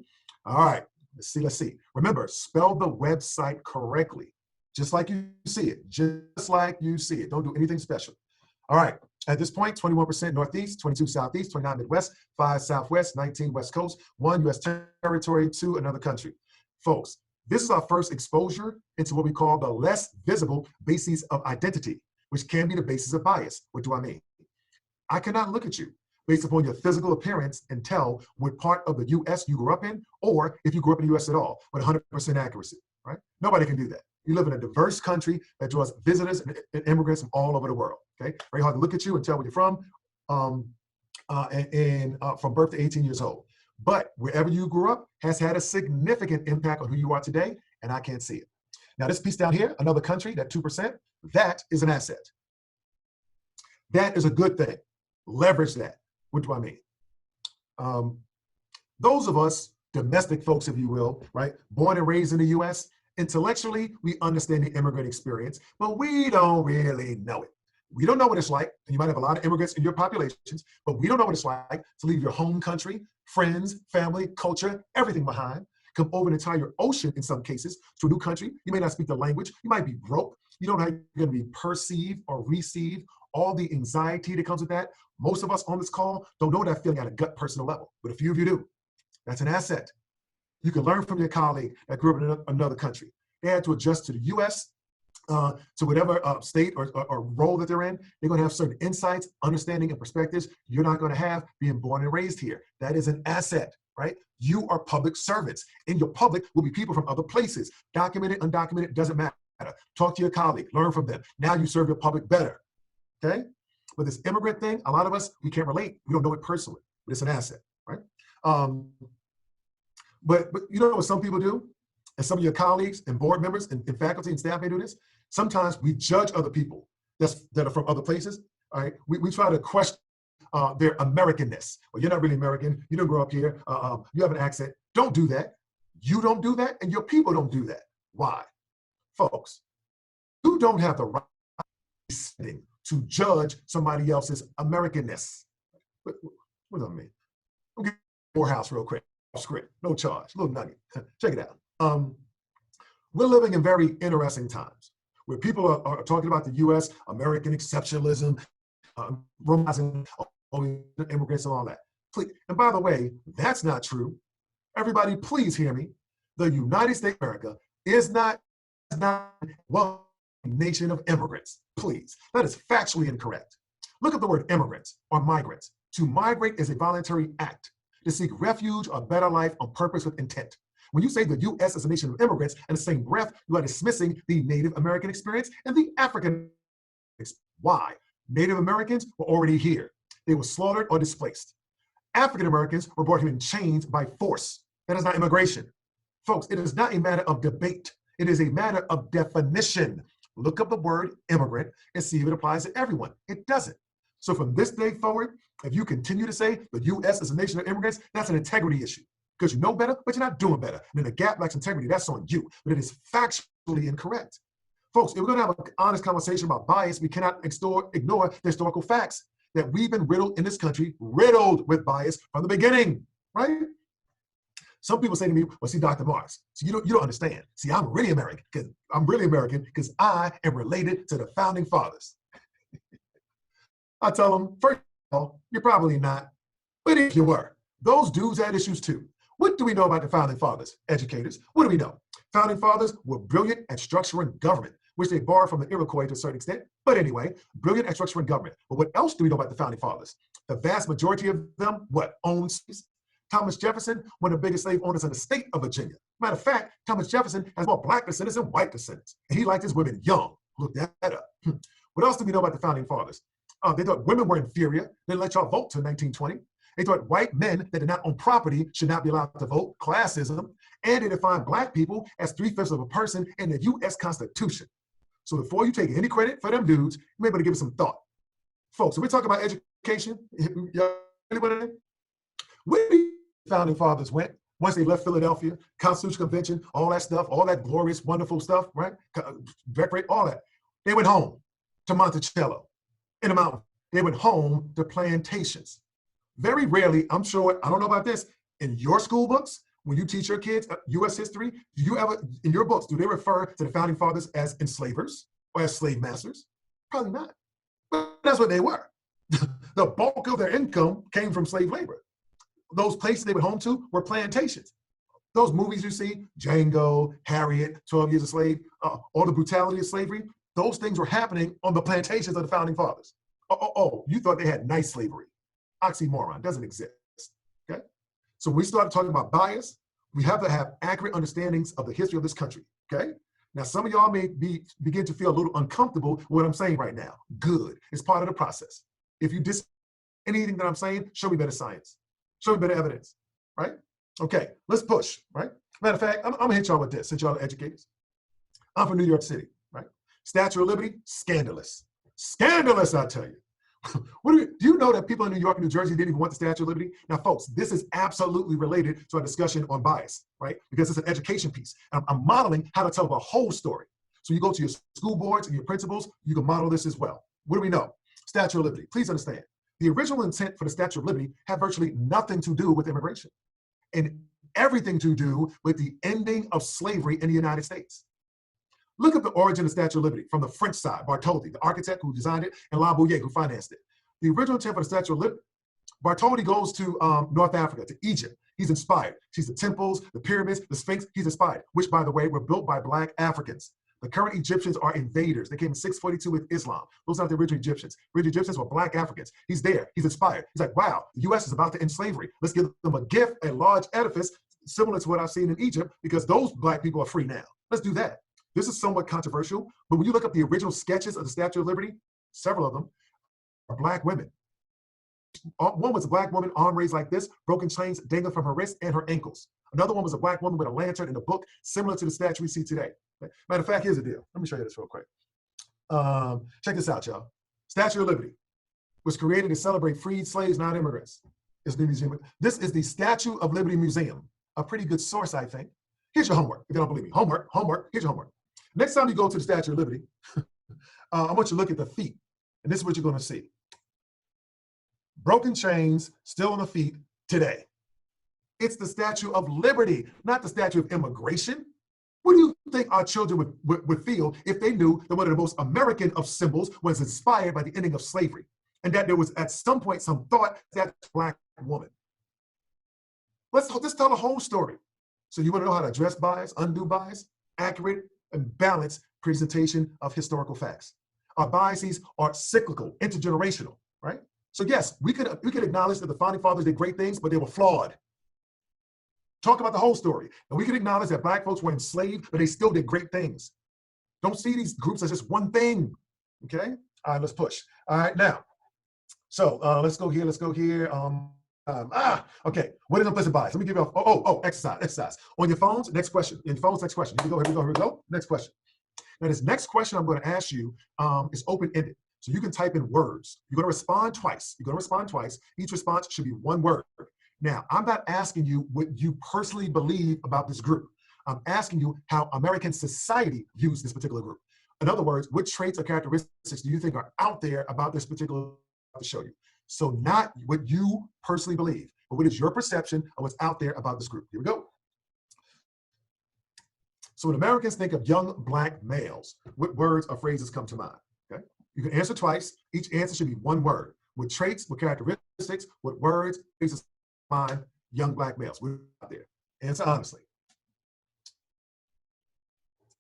All right, let's see. Remember, spell the website correctly, just like you see it, just like you see it. Don't do anything special. All right, at this point, 21% Northeast, 22 Southeast, 29 Midwest, 5 Southwest, 19 West Coast, 1 U.S. territory, 2 another country. Folks, this is our first exposure into what we call the less visible bases of identity, which can be the basis of bias. What do I mean? I cannot look at you based upon your physical appearance and tell what part of the U.S. you grew up in, or if you grew up in the U.S. at all, with 100% accuracy, right? Nobody can do that. You live in a diverse country that draws visitors and immigrants from all over the world, okay? Very hard to look at you and tell where you're from birth to 18 years old. But wherever you grew up has had a significant impact on who you are today, and I can't see it. Now, this piece down here, another country, that 2%, that is an asset. That is a good thing. Leverage that. What do I mean? Those of us, domestic folks, if you will, right, born and raised in the U.S., intellectually, we understand the immigrant experience, but we don't really know it. We don't know what it's like. You might have a lot of immigrants in your populations, but we don't know what it's like to leave your home country, friends, family, culture, everything behind, come over an entire ocean in some cases to a new country. You may not speak the language. You might be broke. You don't know how you're going to be perceived or received. All the anxiety that comes with that. Most of us on this call don't know that feeling at a gut personal level, but a few of you do. That's an asset. You can learn from your colleague that grew up in another country. They had to adjust to the U.S., to whatever state or role that they're in. They're going to have certain insights, understanding, and perspectives you're not going to have being born and raised here. That is an asset, right? You are public servants. In your public will be people from other places. Documented, undocumented, doesn't matter. Talk to your colleague, learn from them. Now you serve your public better, okay? But this immigrant thing, a lot of us, we can't relate. We don't know it personally, but it's an asset, right? But you know what some people do? And some of your colleagues and board members and faculty and staff may do this. Sometimes we judge other people that are from other places. All right, we try to question their Americanness. Well, you're not really American. You don't grow up here. You have an accent. Don't do that. You don't do that, and your people don't do that. Why? Folks, you don't have the right to judge somebody else's Americanness. What does that mean? Okay, Morehouse real quick. Script, no charge, little nugget. Check it out. We're living in very interesting times where people are talking about the U.S., American exceptionalism, romanticizing immigrants and all that. Please, and by the way, that's not true. Everybody, please hear me. The United States of America is not one nation of immigrants. Please, that is factually incorrect. Look at the word immigrants or migrants. To migrate is a voluntary act to seek refuge or better life on purpose with intent. When you say the U.S. is a nation of immigrants, in the same breath, you are dismissing the Native American experience and the African experience. Why? Native Americans were already here. They were slaughtered or displaced. African Americans were brought here in chains by force. That is not immigration. Folks, it is not a matter of debate. It is a matter of definition. Look up the word immigrant and see if it applies to everyone. It doesn't. So from this day forward, if you continue to say the U.S. is a nation of immigrants, that's an integrity issue. Because you know better, but you're not doing better. And then the gap lacks integrity, that's on you. But it is factually incorrect. Folks, if we're going to have an honest conversation about bias, we cannot ignore the historical facts that we've been riddled in this country, riddled with bias from the beginning, right? Some people say to me, well, see, Dr. Marks, so you don't understand. See, I'm really American because I am related to the founding fathers. I tell them, first of all, you're probably not, but if you were, those dudes had issues too. What do we know about the founding fathers? Educators, what do we know? Founding fathers were brilliant at structuring government, which they borrowed from the Iroquois to a certain extent. But anyway, brilliant at structuring government. But what else do we know about the founding fathers? The vast majority of them, what, owned slaves? Thomas Jefferson, one of the biggest slave owners in the state of Virginia. Matter of fact, Thomas Jefferson has more black descendants than white descendants. And he liked his women young. Look that up. What else do we know about the founding fathers? They thought women were inferior. They didn't let y'all vote till 1920. They thought white men that did not own property should not be allowed to vote, classism, and they defined black people as 3/5 of a person in the U.S. Constitution. So before you take any credit for them dudes, you may better give it some thought. Folks, when we talk about education, where the founding fathers went once they left Philadelphia, Constitutional Convention, all that stuff, all that glorious, wonderful stuff, right? Decorate, all that. They went home to Monticello in the mountains. They went home to plantations. Very rarely, I'm sure, I don't know about this, in your school books, when you teach your kids U.S. history, do you ever, in your books, do they refer to the founding fathers as enslavers or as slave masters? Probably not. But that's what they were. The bulk of their income came from slave labor. Those places they went home to were plantations. Those movies you see, Django, Harriet, 12 Years a Slave, all the brutality of slavery, those things were happening on the plantations of the founding fathers. You thought they had nice slavery. Oxymoron, doesn't exist, okay? So when we start talking about bias, we have to have accurate understandings of the history of this country, okay? Now, some of y'all may begin to feel a little uncomfortable with what I'm saying right now. Good, it's part of the process. If you disagree with anything that I'm saying, show me better science. Show me better evidence, right? Okay, let's push, right? Matter of fact, I'm gonna hit y'all with this, since y'all are educators. I'm from New York City, right? Statue of Liberty, scandalous. Scandalous, I tell you. Do you know that people in New York and New Jersey didn't even want the Statue of Liberty? Now, folks, this is absolutely related to our discussion on bias, right? Because it's an education piece. I'm modeling how to tell the whole story. So you go to your school boards and your principals, you can model this as well. What do we know? Statue of Liberty, please understand. The original intent for the Statue of Liberty had virtually nothing to do with immigration. And everything to do with the ending of slavery in the United States. Look at the origin of the Statue of Liberty from the French side, Bartholdi, the architect who designed it, and La Bouillet, who financed it. The original intent for the Statue of Liberty, Bartholdi goes to North Africa, to Egypt. He's inspired. Sees the temples, the pyramids, the Sphinx. He's inspired, which, by the way, were built by Black Africans. The current Egyptians are invaders. They came in 642 with Islam. Those aren't the original Egyptians. The original Egyptians were Black Africans. He's there. He's inspired. He's like, wow, the U.S. is about to end slavery. Let's give them a gift, a large edifice, similar to what I've seen in Egypt, because those Black people are free now. Let's do that. This is somewhat controversial, but when you look up the original sketches of the Statue of Liberty, several of them are Black women. One was a Black woman, arm raised like this, broken chains dangling from her wrists and her ankles. Another one was a Black woman with a lantern in a book, similar to the statue we see today. Matter of fact, here's the deal. Let me show you this real quick. Check this out, y'all. Statue of Liberty was created to celebrate freed slaves, non-immigrants. It's the museum. This is the Statue of Liberty Museum. A pretty good source, I think. Here's your homework, if you don't believe me. Homework, here's your homework. Next time you go to the Statue of Liberty, I want you to look at the feet, and this is what you're gonna see. Broken chains, still on the feet today. It's the Statue of Liberty, not the Statue of Immigration. What do you think our children would feel if they knew that one of the most American of symbols was inspired by the ending of slavery, and that there was at some point some thought that Black woman? Let's tell the whole story. So you wanna know how to address bias, undo bias, accurate and balanced presentation of historical facts. Our biases are cyclical, intergenerational, right? So yes, we could acknowledge that the Founding Fathers did great things, but they were flawed. Talk about the whole story. And we can acknowledge that Black folks were enslaved, but they still did great things. Don't see these groups as just one thing, okay? All right, let's push. All right, now, so let's go here. Okay, what is implicit bias? Let me give you exercise. On your phones, next question. In your phones, next question. Here we go. Next question. Now, this next question I'm going to ask you is open-ended. So you can type in words. You're going to respond twice. Each response should be one word. Now, I'm not asking you what you personally believe about this group. I'm asking you how American society views this particular group. In other words, what traits or characteristics do you think are out there about this particular group to show you? So not what you personally believe, but what is your perception of what's out there about this group? Here we go. So when Americans think of young Black males, what words or phrases come to mind? Okay, you can answer twice. Each answer should be one word. What traits, what characteristics, what words, phrases mind young Black males? We're out there. Answer honestly.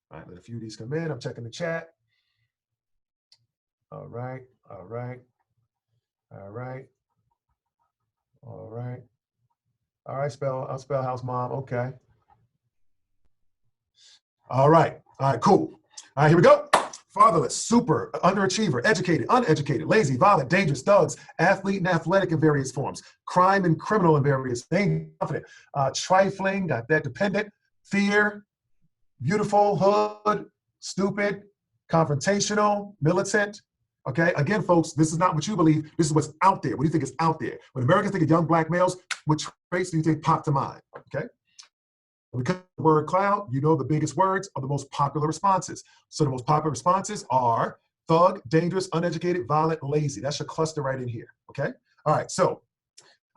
All right, let a few of these come in. I'm checking the chat. All right. I'll spell house mom. Okay. All right, cool. All right, here we go. Fatherless, super, underachiever, educated, uneducated, lazy, violent, dangerous, thugs, athlete and athletic in various forms, crime and criminal in various things, confident, trifling, got that, dependent, fear, beautiful, hood, stupid, confrontational, militant. Okay, again, folks, this is not what you believe. This is what's out there. What do you think is out there? When Americans think of young Black males, what traits do you think pop to mind? Okay. Because the word cloud, you know the biggest words are the most popular responses. So the most popular responses are thug, dangerous, uneducated, violent, lazy. That's your cluster right in here, okay? All right, so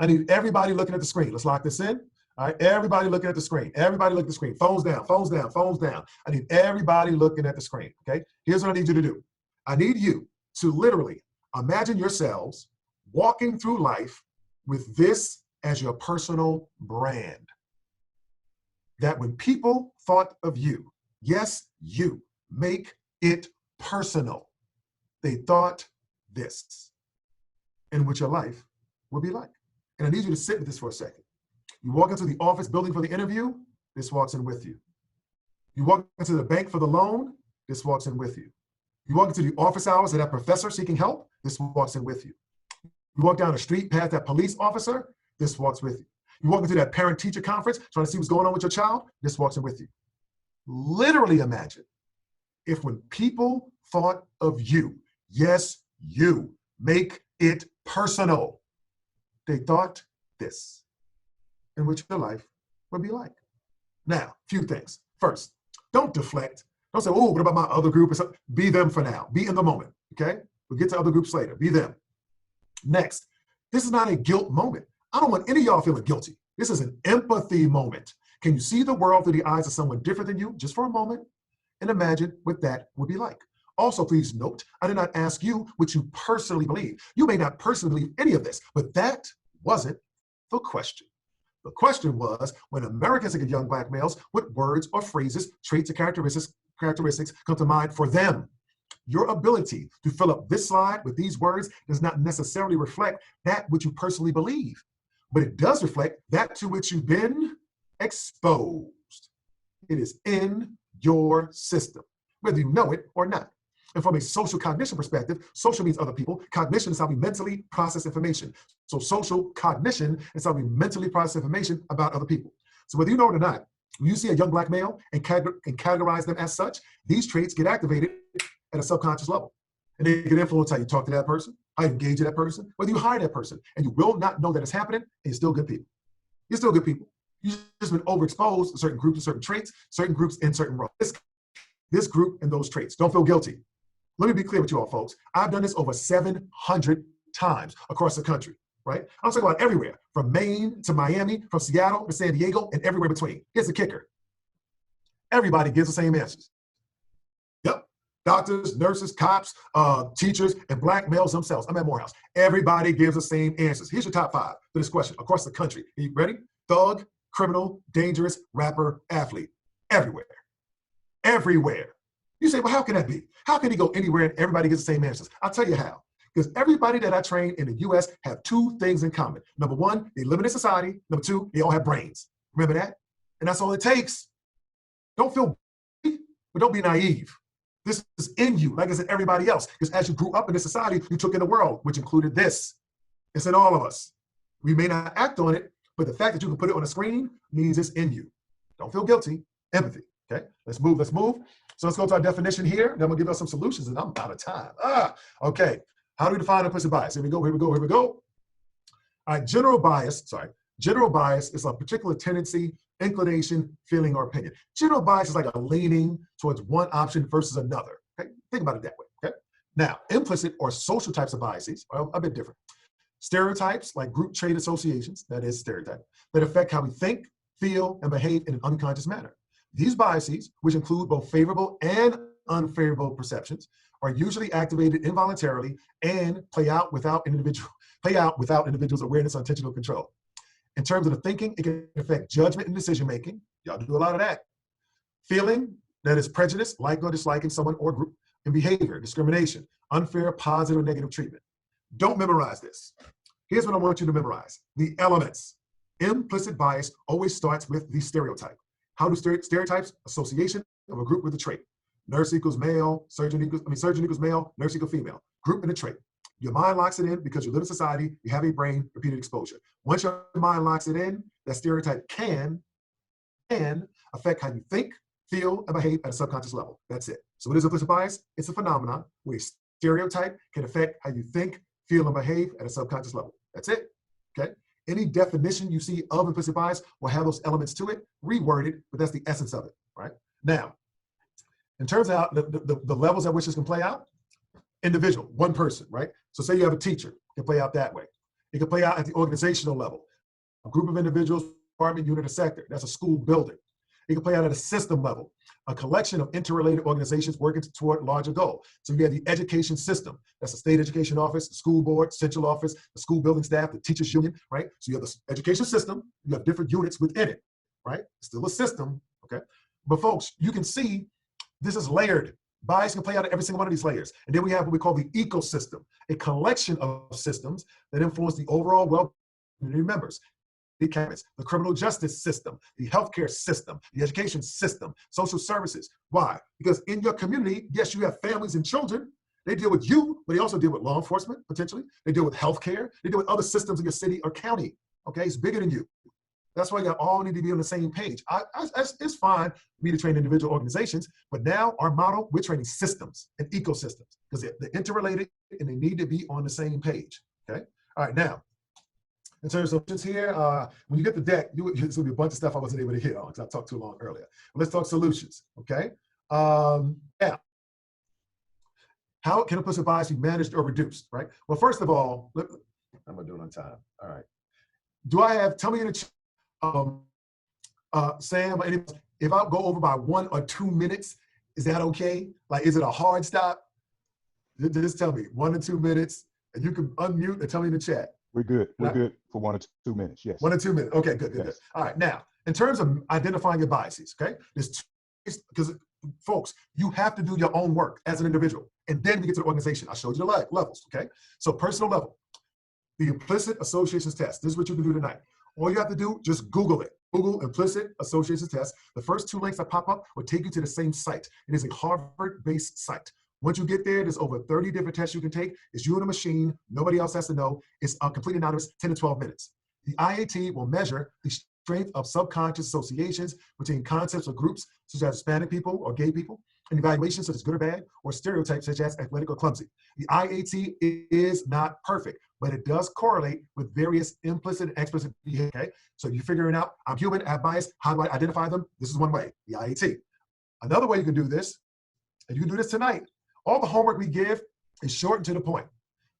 I need everybody looking at the screen. Let's lock this in. All right, everybody looking at the screen. Everybody look at the screen. Phones down, phones down, phones down. I need everybody looking at the screen, okay? Here's what I need you to do. I need you to literally imagine yourselves walking through life with this as your personal brand. That when people thought of you, yes, you, make it personal. They thought this, and what your life would be like. And I need you to sit with this for a second. You walk into the office building for the interview, this walks in with you. You walk into the bank for the loan, this walks in with you. You walk into the office hours of that professor seeking help, this walks in with you. You walk down the street past that police officer, this walks with you. You walk into that parent-teacher conference trying to see what's going on with your child, this walks in with you. Literally imagine if when people thought of you, yes, you, make it personal, they thought this, and what your life would be like. Now, few things. First, don't deflect. Don't say, oh, what about my other group? Be them for now. Be in the moment, okay? We'll get to other groups later. Be them. Next, this is not a guilt moment. I don't want any of y'all feeling guilty. This is an empathy moment. Can you see the world through the eyes of someone different than you just for a moment and imagine what that would be like? Also, please note, I did not ask you what you personally believe. You may not personally believe any of this, but that wasn't the question. The question was, when Americans think of young Black males, what words or phrases, traits, or characteristics come to mind for them? Your ability to fill up this slide with these words does not necessarily reflect that which you personally believe, but it does reflect that to which you've been exposed. It is in your system, whether you know it or not. And from a social cognition perspective, social means other people. Cognition is how we mentally process information. So social cognition is how we mentally process information about other people. So whether you know it or not, when you see a young Black male and categorize them as such, these traits get activated at a subconscious level. And they can influence how you talk to that person, how you engage with that person, whether you hire that person. And you will not know that it's happening, and you're still good people. You're still good people. You've just been overexposed to certain groups and certain traits, certain groups in certain roles. This group and those traits. Don't feel guilty. Let me be clear with you all, folks. I've done this over 700 times across the country, right? I'm talking about everywhere, from Maine to Miami, from Seattle to San Diego, and everywhere between. Here's the kicker. Everybody gives the same answers. Yep. Doctors, nurses, cops, teachers, and Black males themselves. I'm at Morehouse. Everybody gives the same answers. Here's your top 5 for this question across the country. Are you ready? Thug, criminal, dangerous, rapper, athlete. Everywhere. Everywhere. You say, well, how can that be? How can he go anywhere and everybody gets the same answers? I'll tell you how. Because everybody that I train in the US have 2 things in common. Number 1, they live in a society. Number 2, they all have brains. Remember that? And that's all it takes. Don't feel guilty, but don't be naive. This is in you, like I said, everybody else. Because as you grew up in this society, you took in the world, which included this. It's in all of us. We may not act on it, but the fact that you can put it on a screen means it's in you. Don't feel guilty. Empathy. Okay, let's move. So let's go to our definition here. Then I'm gonna give us some solutions, and I'm out of time. Okay. How do we define implicit bias? Here we go. All right, general bias is a particular tendency, inclination, feeling, or opinion. General bias is like a leaning towards one option versus another. Okay, think about it that way. Okay. Now, implicit or social types of biases are a bit different. Stereotypes, like group trait associations, that is stereotype, that affect how we think, feel, and behave in an unconscious manner. These biases, which include both favorable and unfavorable perceptions, are usually activated involuntarily and play out without individuals' awareness or intentional control. In terms of the thinking, it can affect judgment and decision-making. Y'all do a lot of that. Feeling, that is prejudice, liking or disliking someone or group, and behavior, discrimination, unfair, positive, or negative treatment. Don't memorize this. Here's what I want you to memorize. The elements. Implicit bias always starts with the stereotype. How do stereotypes? Association of a group with a trait. Nurse equals male, surgeon equals male, nurse equals female. Group and a trait. Your mind locks it in because you live in society, you have a brain, repeated exposure. Once your mind locks it in, that stereotype can affect how you think, feel, and behave at a subconscious level. That's it. So what is implicit bias? It's a phenomenon where a stereotype can affect how you think, feel, and behave at a subconscious level. That's it. Okay? Any definition you see of implicit bias will have those elements to it, reworded, but that's the essence of it, right? Now, in terms of how the levels at which this can play out, individual, one person, right? So say you have a teacher, it can play out that way. It can play out at the organizational level. A group of individuals, department, unit, or sector, that's a school building. It can play out at a system level, a collection of interrelated organizations working toward a larger goal. So you have the education system. That's the state education office, the school board, central office, the school building staff, the teachers union, right? So you have the education system, you have different units within it, right? It's still a system, okay? But folks, you can see this is layered. Bias can play out at every single one of these layers. And then we have what we call the ecosystem, a collection of systems that influence the overall well-being of community members. The criminal justice system, the healthcare system, the education system, social services. Why? Because in your community, yes, you have families and children. They deal with you, but they also deal with law enforcement, potentially. They deal with healthcare. They deal with other systems in your city or county. Okay, it's bigger than you. That's why you all need to be on the same page. It's fine for me to train individual organizations, but now our model, we're training systems and ecosystems because they're interrelated and they need to be on the same page. Okay. All right. Now, in terms of solutions here, when you get the deck, there's going to be a bunch of stuff I wasn't able to hit on because I talked too long earlier. But let's talk solutions. Okay. Now, how can implicit bias be managed or reduced? Right. Well, first of all, I'm going to do it on time. All right. Tell me in the chat, Sam, if I go over by 1 or 2 minutes, is that okay? Like, is it a hard stop? Just tell me 1 or 2 minutes, and you can unmute and tell me in the chat. We're good. We're good for 1 or 2 minutes. Yes. 1 or 2 minutes. Okay, good, good, good. All right. Now, in terms of identifying your biases, okay, there's because folks, you have to do your own work as an individual, and then we get to the organization. I showed you the levels. Okay, so personal level, the implicit associations test. This is what you can do tonight. All you have to do, just Google it. Google implicit associations test. The first 2 links that pop up will take you to the same site. It is a Harvard-based site. Once you get there, there's over 30 different tests you can take. It's you and a machine. Nobody else has to know. It's completely anonymous, 10 to 12 minutes. The IAT will measure the strength of subconscious associations between concepts or groups, such as Hispanic people or gay people, and evaluations such as good or bad, or stereotypes such as athletic or clumsy. The IAT is not perfect, but it does correlate with various implicit and explicit behavior. Okay? So you're figuring out, I'm human, I have bias, how do I identify them? This is one way, the IAT. Another way you can do this, and you can do this tonight, all the homework we give is short and to the point.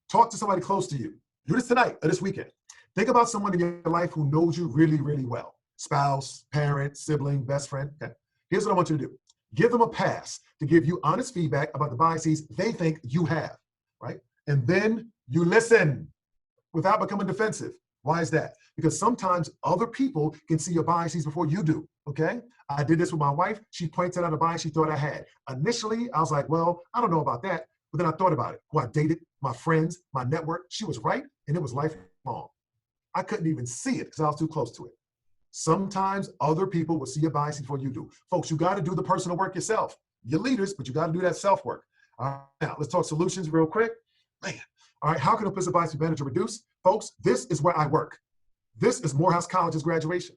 Talk to somebody close to you. Do this tonight or this weekend. Think about someone in your life who knows you really, really well. Spouse, parent, sibling, best friend. Okay. Here's what I want you to do. Give them a pass to give you honest feedback about the biases they think you have, right? And then you listen without becoming defensive. Why is that? Because sometimes other people can see your biases before you do, okay? I did this with my wife. She pointed out a bias she thought I had. Initially, I was like, well, I don't know about that. But then I thought about it. Who I dated, my friends, my network, she was right, and it was lifelong. I couldn't even see it because I was too close to it. Sometimes other people will see your bias before you do. Folks, you got to do the personal work yourself. You're leaders, but you got to do that self-work. All right, now let's talk solutions real quick. Man, all right, how can implicit bias be managed or reduced? Folks, this is where I work. This is Morehouse College's graduation.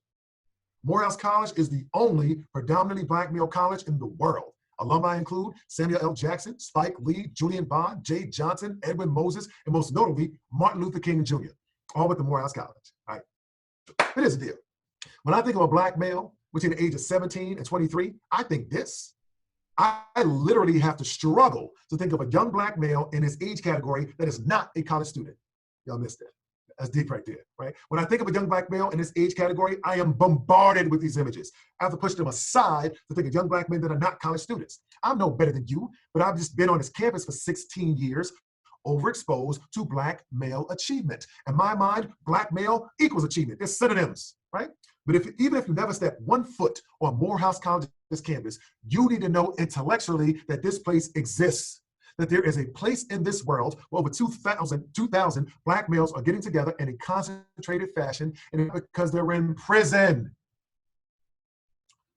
Morehouse College is the only predominantly Black male college in the world. Alumni include Samuel L. Jackson, Spike Lee, Julian Bond, Jay Johnson, Edwin Moses, and most notably, Martin Luther King Jr., all with the Morehouse College. All right, it is a deal. When I think of a Black male between the age of 17 and 23, I think this. I literally have to struggle to think of a young Black male in this age category that is not a college student. Y'all missed that. That's deep right there, right? When I think of a young Black male in this age category, I am bombarded with these images. I have to push them aside to think of young Black men that are not college students. I'm no better than you, but I've just been on this campus for 16 years, overexposed to Black male achievement. In my mind, Black male equals achievement. They're synonyms, right? But even if you never step 1 foot on Morehouse College's campus, you need to know intellectually that this place exists, that there is a place in this world where over 2,000 Black males are getting together in a concentrated fashion, and because they're in prison.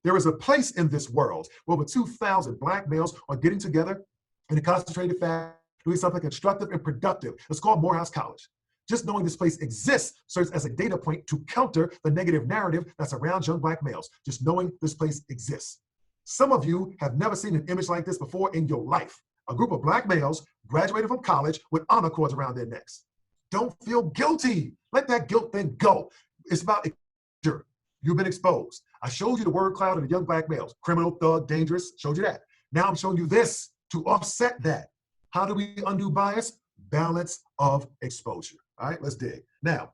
There is a place in this world where over 2,000 Black males are getting together in a concentrated fashion, doing something constructive and productive. It's called Morehouse College. Just knowing this place exists serves as a data point to counter the negative narrative that's around young Black males. Just knowing this place exists. Some of you have never seen an image like this before in your life. A group of Black males graduated from college with honor cords around their necks. Don't feel guilty. Let that guilt thing go. It's about exposure. You've been exposed. I showed you the word cloud of the young Black males. Criminal, thug, dangerous. Showed you that. Now I'm showing you this to offset that. How do we undo bias? Balance of exposure. All right, let's dig. Now,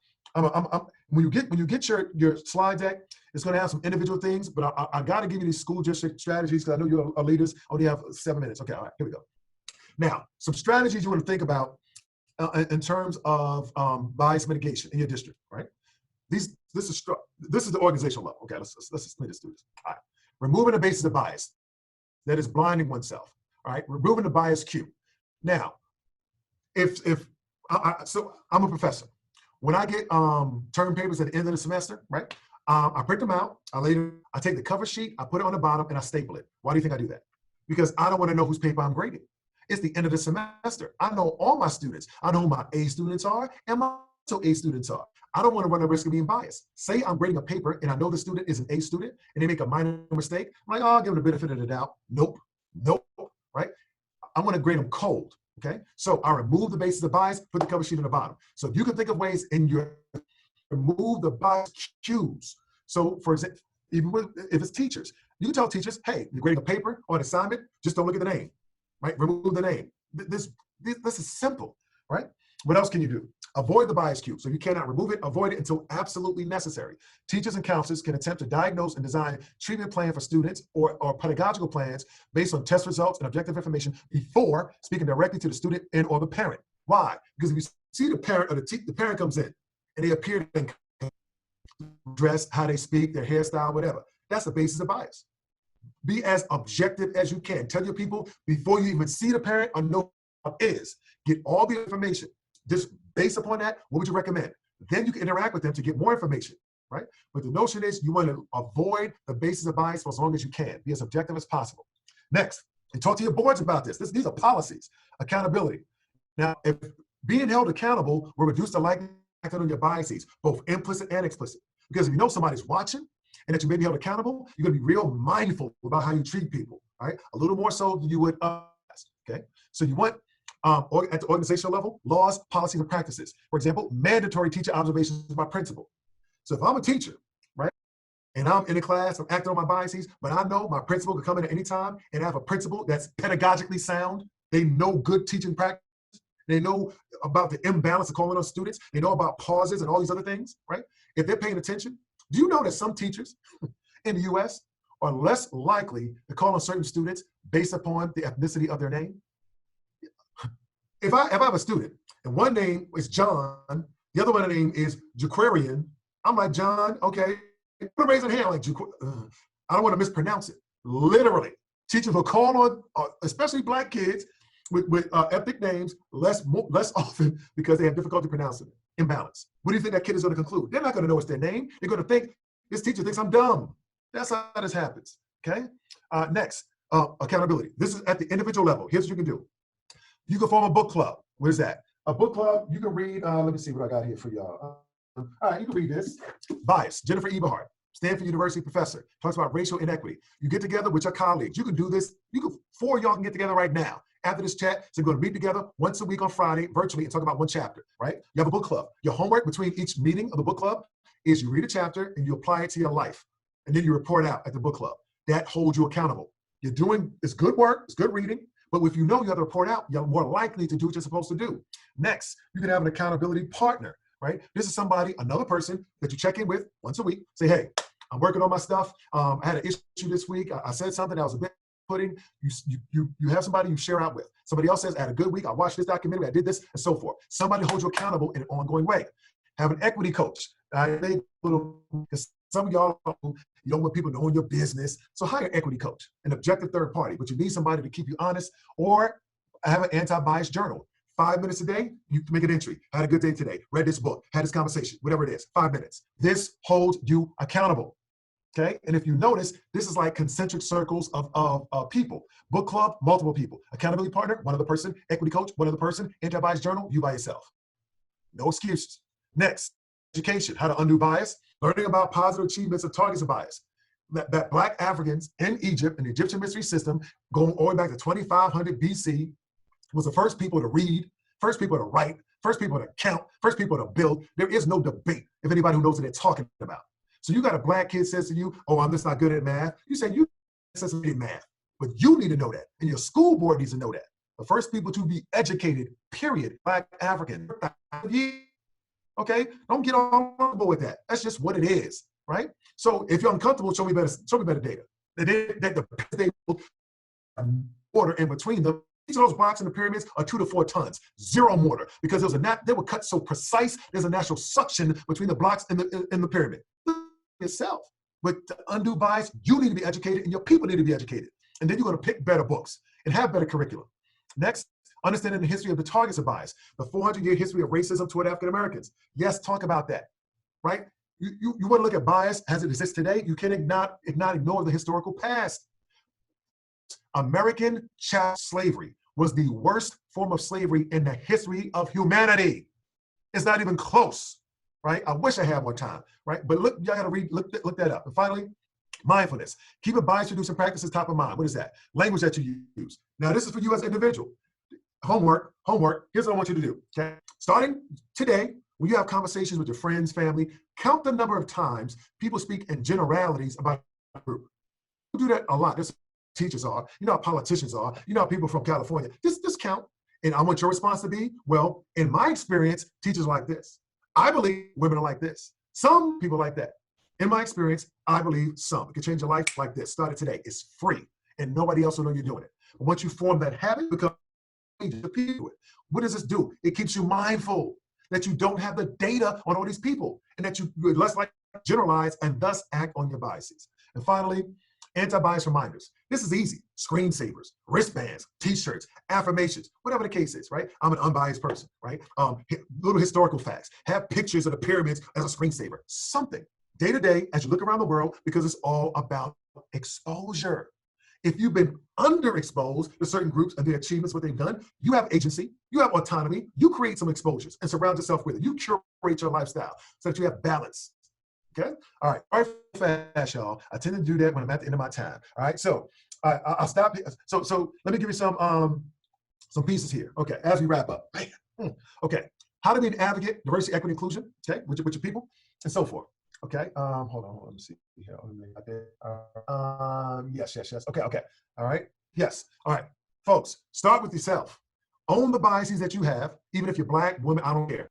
when you get your slide deck, it's going to have some individual things, but I got to give you these school district strategies because I know you are leaders. Only have 7 minutes. Okay, all right, here we go. Now, some strategies you want to think about in terms of bias mitigation in your district, right? This is the organizational level. Okay, let's do this. All right, removing the basis of bias that is blinding oneself. All right, removing the bias cue. Now, so I'm a professor. When I get term papers at the end of the semester, right? I print them out. I take the cover sheet, I put it on the bottom, and I staple it. Why do you think I do that? Because I don't want to know whose paper I'm grading. It's the end of the semester. I know all my students. I know who my A students are and my A students are. I don't want to run the risk of being biased. Say I'm grading a paper and I know the student is an A student and they make a minor mistake. I'm like, oh, I'll give them the benefit of the doubt. Nope, right? I want to grade them cold. Okay, so I remove the basis of bias, put the cover sheet on the bottom. So you can think of ways in your remove the bias cues. So for example, even if it's teachers, you can tell teachers, hey, you're grading a paper or an assignment, just don't look at the name, right? Remove the name. This is simple, right? What else can you do? Avoid the bias cue. So you cannot remove it, avoid it until absolutely necessary. Teachers and counselors can attempt to diagnose and design treatment plan for students or pedagogical plans based on test results and objective information before speaking directly to the student and or the parent. Why? Because if you see the parent or the parent comes in and they appear to dress, how they speak, their hairstyle, whatever, that's the basis of bias. Be as objective as you can. Tell your people before you even see the parent or know what it is. Get all the information. Just based upon that, what would you recommend? Then you can interact with them to get more information, right? But the notion is you want to avoid the basis of bias for as long as you can. Be as objective as possible. Next, and talk to your boards about this. These are policies. Accountability. Now, if being held accountable will reduce the likelihood on your biases, both implicit and explicit. Because if you know somebody's watching and that you may be held accountable, you're going to be real mindful about how you treat people, right? A little more so than you would okay? So you want, at the organizational level, laws, policies, and practices. For example, mandatory teacher observations by principal. So if I'm a teacher, right, and I'm in a class, I'm acting on my biases, but I know my principal can come in at any time and have a principal that's pedagogically sound. They know good teaching practice. They know about the imbalance of calling on students. They know about pauses and all these other things, right? If they're paying attention, do you know that some teachers in the US are less likely to call on certain students based upon the ethnicity of their name? If I have a student and one name is John, the other one name is Jaquarian, I'm like, John, okay. I'm raising hand like, I don't want to mispronounce it. Literally, teachers will call on, especially Black kids with ethnic names less often because they have difficulty pronouncing it. Imbalance. What do you think that kid is going to conclude? They're not going to know it's their name. They're going to think, this teacher thinks I'm dumb. That's how this happens, okay? Next, accountability. This is at the individual level. Here's what you can do. You can form a book club. What is that? A book club, you can read, let me see what I got here for y'all. All right, you can read this. Bias, Jennifer Eberhardt, Stanford University professor, talks about racial inequity. You get together with your colleagues. You can do this. Four of y'all can get together right now after this chat. So you're going to meet together once a week on Friday, virtually, and talk about one chapter, right? You have a book club. Your homework between each meeting of the book club is you read a chapter and you apply it to your life. And then you report out at the book club. That holds you accountable. You're doing, it's good work, it's good reading, but if you know you have to report out, you're more likely to do what you're supposed to do. Next, you can have an accountability partner, right? This is somebody, another person that you check in with once a week. Say, hey, I'm working on my stuff. I had an issue this week. I said something that was a bit putting. You have somebody you share out with. Somebody else says, I had a good week. I watched this documentary. I did this, and so forth. Somebody holds you accountable in an ongoing way. Have an equity coach. Some of y'all, you don't want people knowing your business. So hire an equity coach, an objective third party, but you need somebody to keep you honest, or have an anti-bias journal. 5 minutes a day, you can make an entry. Had a good day today. Read this book. Had this conversation. Whatever it is. 5 minutes. This holds you accountable. Okay? And if you notice, this is like concentric circles of people. Book club, multiple people. Accountability partner, one other person. Equity coach, one other person. Anti-bias journal, you by yourself. No excuses. Next, education. How to undo bias. Learning about positive achievements and targets of bias. That Black Africans in Egypt, in the Egyptian mystery system, going all the way back to 2500 BC, was the first people to read, first people to write, first people to count, first people to build. There is no debate if anybody who knows what they're talking about. So you got a Black kid says to you, oh, I'm just not good at math. You say, you says to math, but you need to know that, and your school board needs to know that. The first people to be educated, period, Black African. Okay, don't get uncomfortable with that. That's just what it is, right? So if you're uncomfortable, show me better data. The order in between them. Each of those blocks in the pyramids are 2 to 4 tons, zero mortar, because they were cut so precise. There's a natural suction between the blocks in the pyramid. Yourself, but to undo bias, you need to be educated, and your people need to be educated, and then you're going to pick better books and have better curriculum. Next, understanding the history of the targets of bias, the 400-year history of racism toward African Americans. Yes, talk about that, right? You want to look at bias as it exists today. You cannot ignore the historical past. American chattel slavery was the worst form of slavery in the history of humanity. It's not even close, right? I wish I had more time, right? But look, y'all gotta look that up. And finally, mindfulness. Keeping bias-reducing practices top of mind. What is that? Language that you use. Now, this is for you as an individual. Homework. Here's what I want you to do, okay? Starting today, when you have conversations with your friends, family, count the number of times people speak in generalities about a group. You do that a lot. This teachers are, you know how politicians are, you know how people from California. Just count. And I want your response to be, well, in my experience, teachers are like this. I believe women are like this. Some people like that. In my experience, I believe some. It can change your life like this. Start it today. It's free, and nobody else will know you're doing it. But once you form that habit, become people. What does this do? It keeps you mindful that you don't have the data on all these people, and that you're less likely to generalize and thus act on your biases. And finally, anti-bias reminders. This is easy. Screensavers, wristbands, t-shirts, affirmations, whatever the case is, right? I'm an unbiased person, right? Little historical facts. Have pictures of the pyramids as a screensaver. Something. Day to day, as you look around the world, because it's all about exposure. If you've been underexposed to certain groups and their achievements, what they've done, you have agency, you have autonomy, you create some exposures and surround yourself with it. You curate your lifestyle so that you have balance. Okay? All right, all right, fast, y'all. I tend to do that when I'm at the end of my time. All right, so I'll stop here. So let me give you some pieces here. Okay, as we wrap up. Okay, how to be an advocate, diversity, equity, inclusion, okay, with your people, and so forth. Okay, hold on, let me see here. Yes. Okay, all right, yes, all right. Folks, start with yourself. Own the biases that you have, even if you're black, women, I don't care.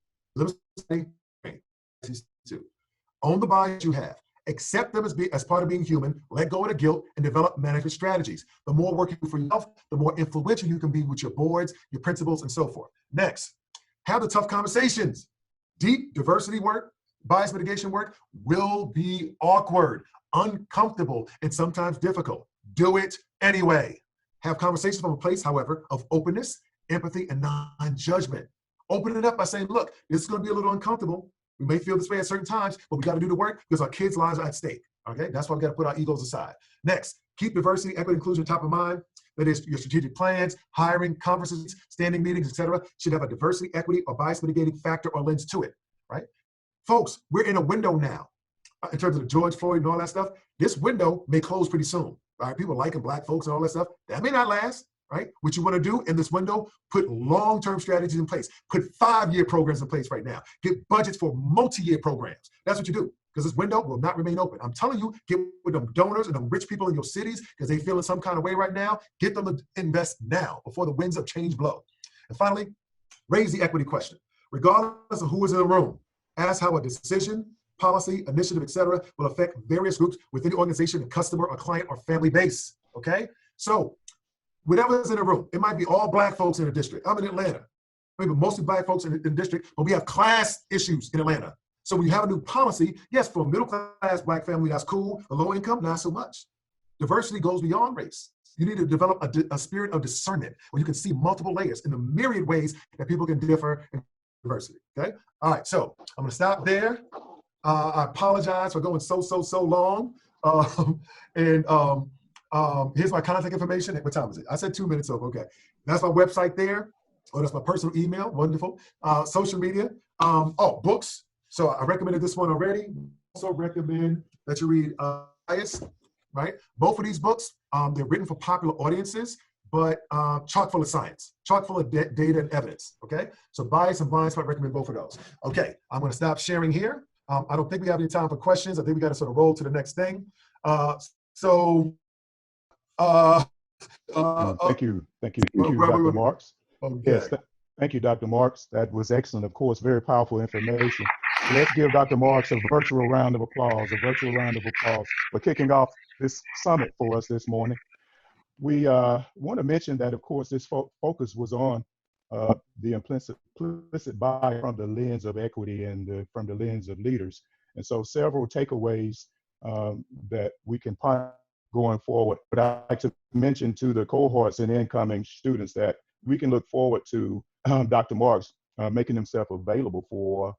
Own the bias you have. Accept them as part of being human, let go of the guilt, and develop management strategies. The more work you do for yourself, the more influential you can be with your boards, your principals, and so forth. Next, have the tough conversations. Deep diversity work, bias mitigation work will be awkward, uncomfortable, and sometimes difficult. Do it anyway. Have conversations from a place, however, of openness, empathy, and non-judgment. Open it up by saying, look, this is going to be a little uncomfortable. We may feel this way at certain times, but we got to do the work because our kids' lives are at stake. Okay, that's why we got to put our egos aside. Next, keep diversity, equity, inclusion top of mind. That is, your strategic plans, hiring, conferences, standing meetings, etc., should have a diversity, equity, or bias mitigating factor or lens to it. Right, folks, we're in a window now. In terms of the George Floyd and all that stuff, this window may close pretty soon. All right, people liking black folks and all that stuff, that may not last. Right? What you want to do in this window, put long-term strategies in place. Put 5-year programs in place right now. Get budgets for multi-year programs. That's what you do, because this window will not remain open. I'm telling you, get with them donors and them rich people in your cities because they feel in some kind of way right now. Get them to invest now before the winds of change blow. And finally, raise the equity question. Regardless of who is in the room, ask how a decision, policy, initiative, etc., will affect various groups within the organization, the customer or client or family base. Okay? So, whatever's in the room, it might be all black folks in the district. I'm in Atlanta. Maybe mostly black folks in the district, but we have class issues in Atlanta. So when you have a new policy, yes, for a middle-class black family, that's cool. A low income, not so much. Diversity goes beyond race. You need to develop a spirit of discernment where you can see multiple layers in the myriad ways that people can differ in diversity, okay? All right, so I'm gonna stop there. I apologize for going so long. Here's my contact information. What time is it? I said 2 minutes over. Okay. That's my website there. Oh, that's my personal email. Wonderful. Social media. Books. So I recommended this one already. Also recommend that you read Bias, right? Both of these books, they're written for popular audiences, but chock full of science, chock full of data and evidence. Okay. So Bias and Blind Spot, I recommend both of those. Okay. I'm going to stop sharing here. I don't think we have any time for questions. I think we got to sort of roll to the next thing. Thank you, Dr. Marks. Okay. Yes, thank you, Dr. Marks. That was excellent. Of course, very powerful information. So let's give Dr. Marks a virtual round of applause, for kicking off this summit for us this morning. We want to mention that, of course, this focus was on the implicit bias from the lens of equity and from the lens of leaders. And so several takeaways that we can find going forward. But I'd like to mention to the cohorts and incoming students that we can look forward to Dr. Marks making himself available for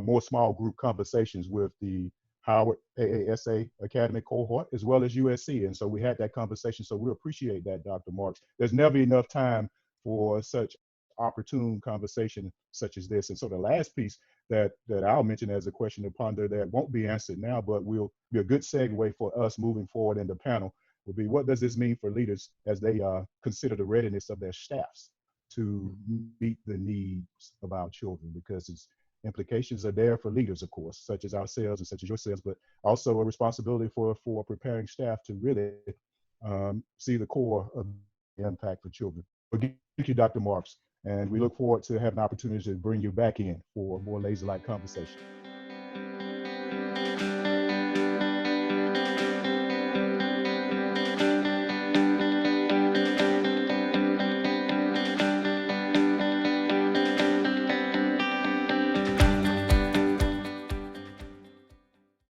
more small group conversations with the Howard AASA Academy cohort, as well as USC. And so we had that conversation. So we appreciate that, Dr. Marks. There's never enough time for such opportune conversation such as this. And so the last piece that I'll mention as a question to ponder that won't be answered now, but will be a good segue for us moving forward in the panel, will be what does this mean for leaders as they consider the readiness of their staffs to meet the needs of our children, because its implications are there for leaders, of course, such as ourselves and such as yourselves, but also a responsibility for preparing staff to really see the core of the impact for children. But thank you, Dr. Marks. And we look forward to having an opportunity to bring you back in for a more laser-like conversation.